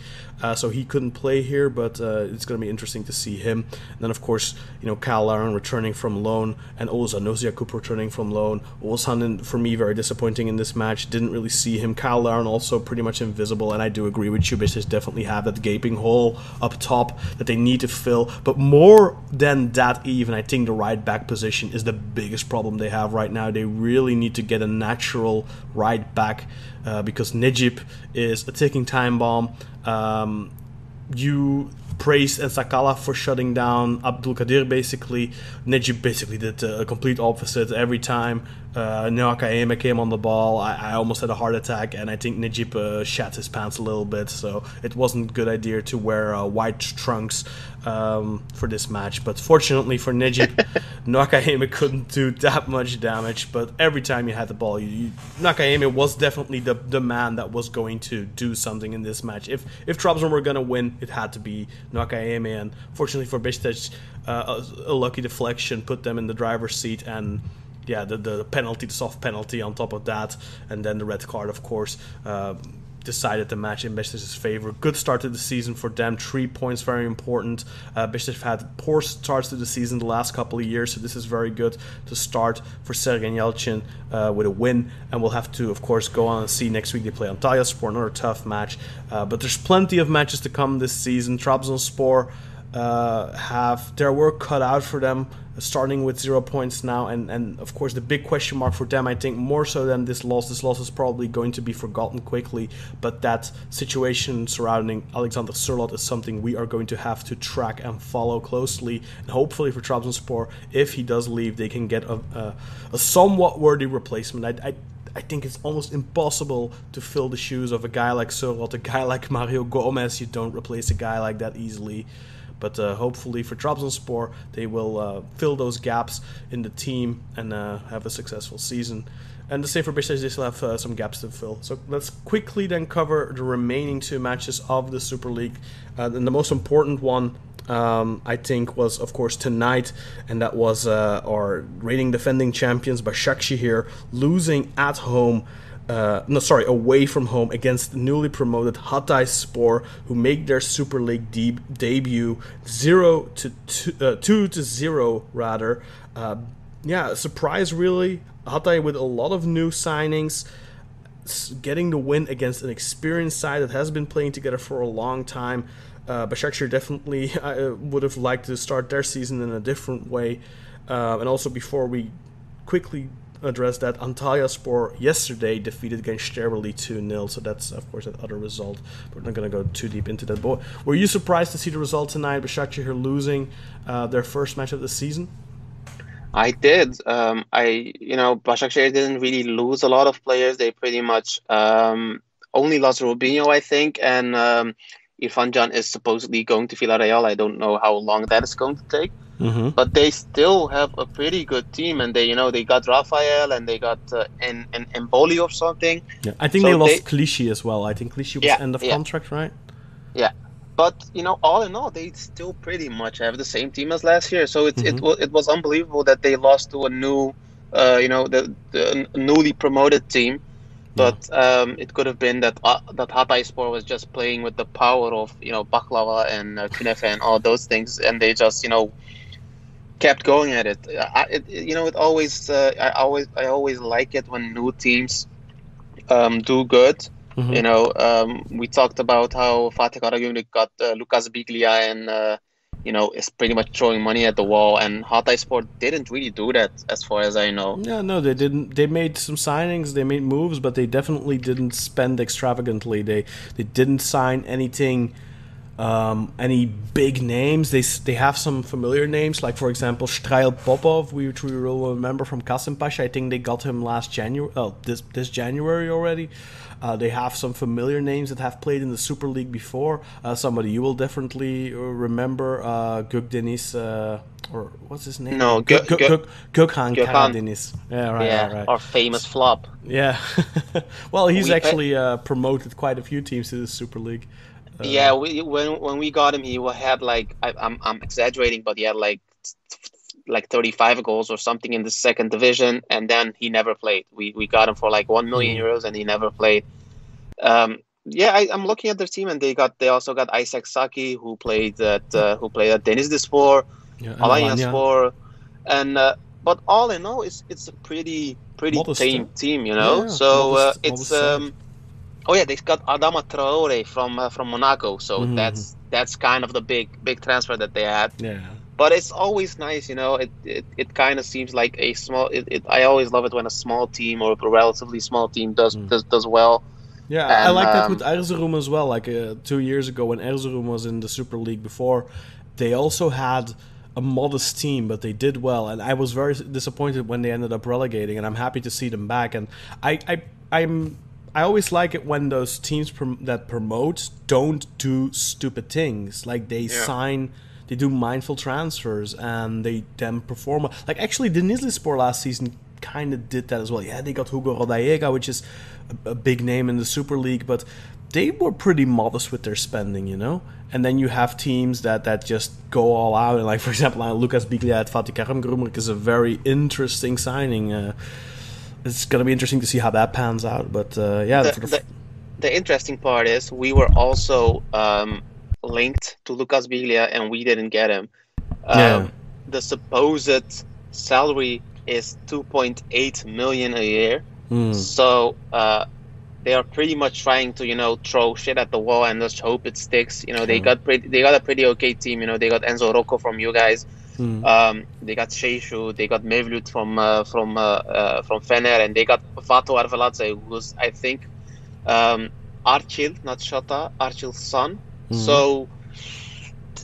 So he couldn't play here, but it's going to be interesting to see him. And then, of course, Kyle Larin returning from loan, and Oğuzhan Özyakup returning from loan. Oğuzhan, for me, very disappointing in this match. Didn't really see him. Kyle Larin also pretty much invisible, and I do agree with you. Beşiktaş definitely have that gaping hole up top that they need to fill. But more than that, even, I think the right back position is the biggest problem they have right now. They really need to get a natural right back. Because Necip is a ticking time bomb. You praised Ensakala for shutting down Abdulkadir basically. Necip basically did a complete opposite every time. Noakaeme came on the ball. I almost had a heart attack, and I think Necip shat his pants a little bit, so it wasn't a good idea to wear white trunks for this match. But fortunately for Necip, Noakaeme couldn't do that much damage, but every time you had the ball, Noakaeme was definitely the man that was going to do something in this match. If Trabzon were going to win, it had to be Noakaeme, and fortunately for Beşiktaş, a lucky deflection put them in the driver's seat, and yeah, the penalty, the soft penalty on top of that, and then the red card, of course, decided the match in Beşiktaş's favor. Good start to the season for them. 3 points, very important. Beşiktaş have had poor starts to the season the last couple of years, so this is very good to start for Sergen Yalçın with a win. And we'll have to, of course, go on and see next week they play Antalyaspor, another tough match. But there's plenty of matches to come this season. Trabzonspor have their work cut out for them, starting with 0 points now, and of course the big question mark for them, I think more so than this loss is probably going to be forgotten quickly, but that situation surrounding Alexander Sørloth is something we are going to have to track and follow closely, and hopefully for Trabzonspor, if he does leave, they can get a somewhat worthy replacement. I think it's almost impossible to fill the shoes of a guy like Sørloth, a guy like Mario Gomez. You don't replace a guy like that easily. But hopefully for Trabzonspor, they will fill those gaps in the team and have a successful season. And the same for Beşiktaş, they still have some gaps to fill. So let's quickly then cover the remaining 2 matches of the Super League. And the most important one, I think, was, of course, tonight. And that was our reigning defending champions, Basaksehir, losing at home. Away from home against the newly promoted Hatayspor, who make their Super League debut 2-0 rather. Surprise really. Hatay with a lot of new signings, getting the win against an experienced side that has been playing together for a long time. Basaksehir definitely would have liked to start their season in a different way. And also, before we quickly address that, Antalyaspor yesterday defeated Gençlerbirliği 2-0, so that's of course that other result. We're not going to go too deep into that. But were you surprised to see the result tonight, Basaksehir losing their first match of the season? I did. Basaksehir didn't really lose a lot of players. They pretty much only lost Robinho, I think, and Irfan Can is supposedly going to Villarreal. I don't know how long that is going to take. Mm-hmm. But they still have a pretty good team, and they got Rafael and they got Emboli or something. Yeah, I think they lost Clichy as well. I think Clichy was end of contract, right? Yeah, but all in all, they still pretty much have the same team as last year. So it was unbelievable that they lost to a new, the newly promoted team. But it could have been that Hatayspor was just playing with the power of baklava and künefe and all those things, and they just kept going at it. It always I always like it when new teams do good. We talked about how Fatih Karagümrük got Lucas Biglia and is pretty much throwing money at the wall, and Hatayspor didn't really do that as far as I know. Yeah, no, they didn't. They made some signings, they made moves, but they definitely didn't spend extravagantly. They didn't sign anything, any big names. They have some familiar names, like for example Strail Popov, which we will remember from Kasımpaşa. I think they got him last January. Oh, this January already. They have some familiar names that have played in the Super League before. Somebody you will definitely remember, Gökdeniz, or what's his name? No, Gökhan Karadeniz. Yeah, right. Our famous flop. Yeah. Well, he's actually promoted quite a few teams to the Super League. When we got him, he had like I'm exaggerating, but he had like 35 goals or something in the second division, and then he never played. We got him for like 1 million euros, and he never played. I'm looking at their team, and they also got Isaac Saki, who played at Denizlispor, Alanyaspor, and but all in all, it's a pretty tame team, So it's they got Adama Traore from Monaco, so that's kind of the big transfer that they had. Yeah. But it's always nice, it kind of seems like a small. I always love it when a small team or a relatively small team does well. Yeah, and I like that with Erzurum as well. Like 2 years ago when Erzurum was in the Super League before, they also had a modest team, but they did well. And I was very disappointed when they ended up relegating, and I'm happy to see them back. And I always like it when those teams that promote don't do stupid things. Like they do mindful transfers, and they then perform. Like actually, Denizlispor last season kind of did that as well. Yeah, they got Hugo Rodallega, which is a big name in the Super League, but they were pretty modest with their spending, And then you have teams that just go all out. And like, for example, Lucas Biglia at Fatih Karagümrük is a very interesting signing. It's going to be interesting to see how that pans out. But the interesting part is we were also linked to Lucas Biglia, and we didn't get him. The supposed salary is 2.8 million a year. So they are pretty much trying to throw shit at the wall and just hope it sticks. They got a pretty okay team. They got Enzo Rocco from you guys. They got Sheishu, they got Mevlut from Fener, and they got Vato Arveladze, who's I think Archil, not Shota, Archil's son. So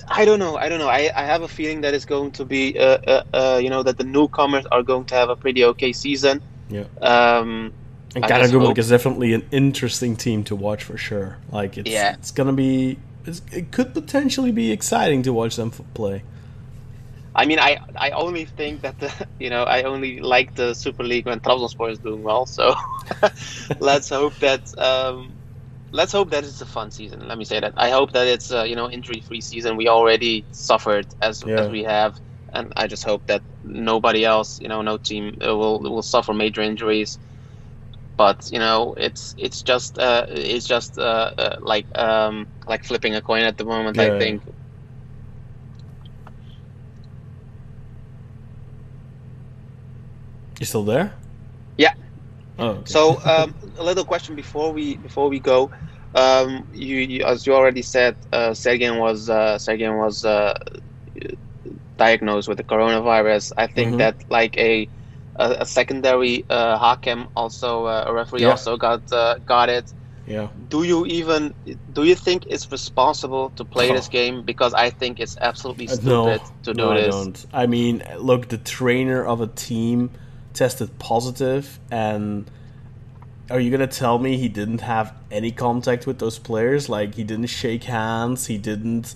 I don't know. I have a feeling that it's going to be that the newcomers are going to have a pretty okay season. Yeah. And Karagümrük is definitely an interesting team to watch for sure. Like it's gonna be. It could potentially be exciting to watch them play. I mean, I only think that I only like the Super League when Trabzonspor is doing well. So let's hope that it's a fun season. Let me say that. I hope that it's injury-free season. We already suffered as we have, and I just hope that nobody else, no team will suffer major injuries. But it's just like flipping a coin at the moment. I think. You still there? Yeah. Oh, okay. So a little question before we go. You as you already said, Sergen was diagnosed with the coronavirus. I think that like a secondary hakem, also a referee, also got it. Yeah. Do you think it's responsible to play this game? Because I think it's absolutely stupid to do this. I don't. I mean, look, the trainer of a team tested positive, and are you gonna tell me he didn't have any contact with those players? Like, he didn't shake hands, he didn't,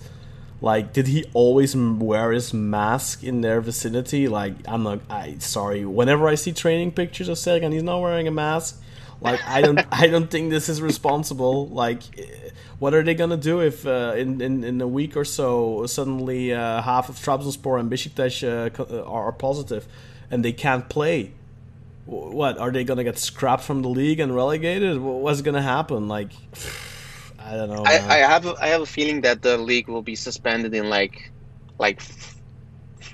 like, did he always wear his mask in their vicinity? Like, sorry, whenever I see training pictures of Sergen, he's not wearing a mask. Like, I don't think this is responsible. Like, what are they gonna do if in a week or so suddenly half of Trabzonspor and Besiktas are positive and they can't play? What, are they gonna get scrapped from the league and relegated? What's gonna happen? Like, I don't know. I have a feeling that the league will be suspended in like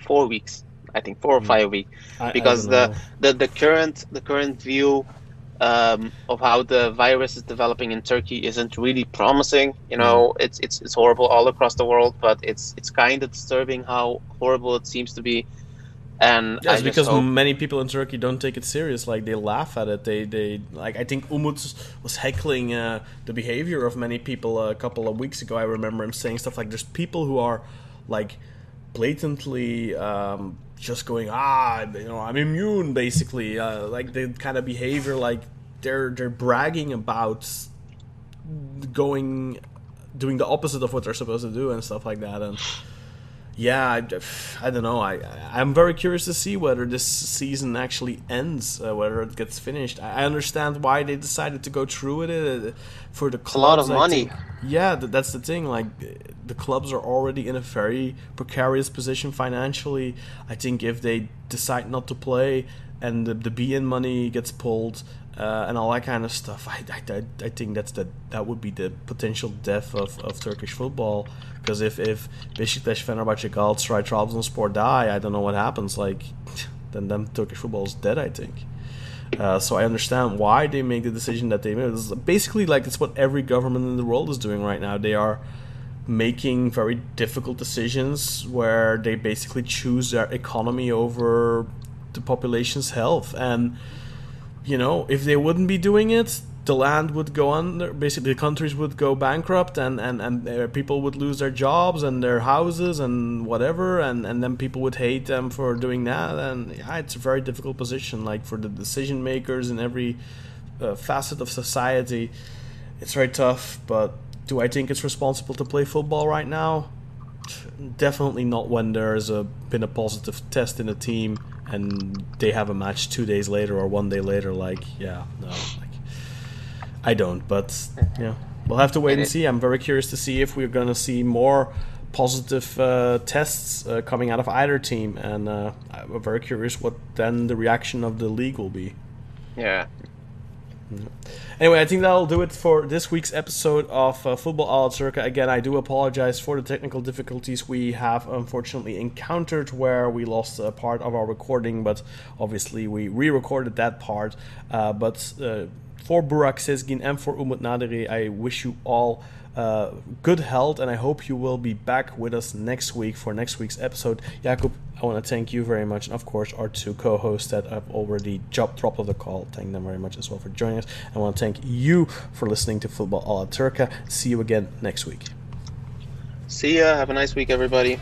4 weeks. I think 4 or 5 weeks, I because don't know. the current view of how the virus is developing in Turkey isn't really promising. It's horrible all across the world, but it's kind of disturbing how horrible it seems to be. And Yes, I just because hope. many people in Turkey don't take it serious. Like, they laugh at it. They like. I think Umut was heckling the behavior of many people a couple of weeks ago. I remember him saying stuff like, "There's people who are like blatantly just going, I'm immune." Basically, like the kind of behavior, like they're bragging about doing the opposite of what they're supposed to do and stuff like that. And yeah, I don't know. I'm very curious to see whether this season actually ends, whether it gets finished. I understand why they decided to go through with it for the clubs. It's a lot of money. I think, yeah, that's the thing. Like, the clubs are already in a very precarious position financially. I think if they decide not to play and the BN money gets pulled and all that kind of stuff, I think that would be the potential death of Turkish football. Because if Besiktas, Fenerbahçe, Galatasaray, Trabzonspor die, I don't know what happens. Like, then Turkish football is dead, I think. So I understand why they make the decision that they made. It's basically like it's what every government in the world is doing right now. They are making very difficult decisions where they basically choose their economy over the population's health. And if they wouldn't be doing it, the land would go under. Basically, the countries would go bankrupt, and people would lose their jobs and their houses and whatever, and then people would hate them for doing that. And yeah, it's a very difficult position, like for the decision makers in every facet of society. It's very tough. But do I think it's responsible to play football right now? Definitely not when there's been a positive test in a team and they have a match 2 days later or 1 day later. Like, yeah, no, like, I don't. But yeah, we'll have to wait and see. I'm very curious to see if we're going to see more positive tests coming out of either team, and I'm very curious what then the reaction of the league will be. Yeah. Anyway, I think that'll do it for this week's episode of Football Ala Turca. Again, I do apologize for the technical difficulties we have unfortunately encountered where we lost a part of our recording, but obviously we re-recorded that part. But for Burak Sezgin and for Umut Naderi, I wish you all good health, and I hope you will be back with us next week for next week's episode. Jakub, I want to thank you very much, and of course our two co-hosts that have already dropped off the call. Thank them very much as well for joining us. I want to thank you for listening to Football Ala Turca. See you again next week. See ya. Have a nice week, everybody.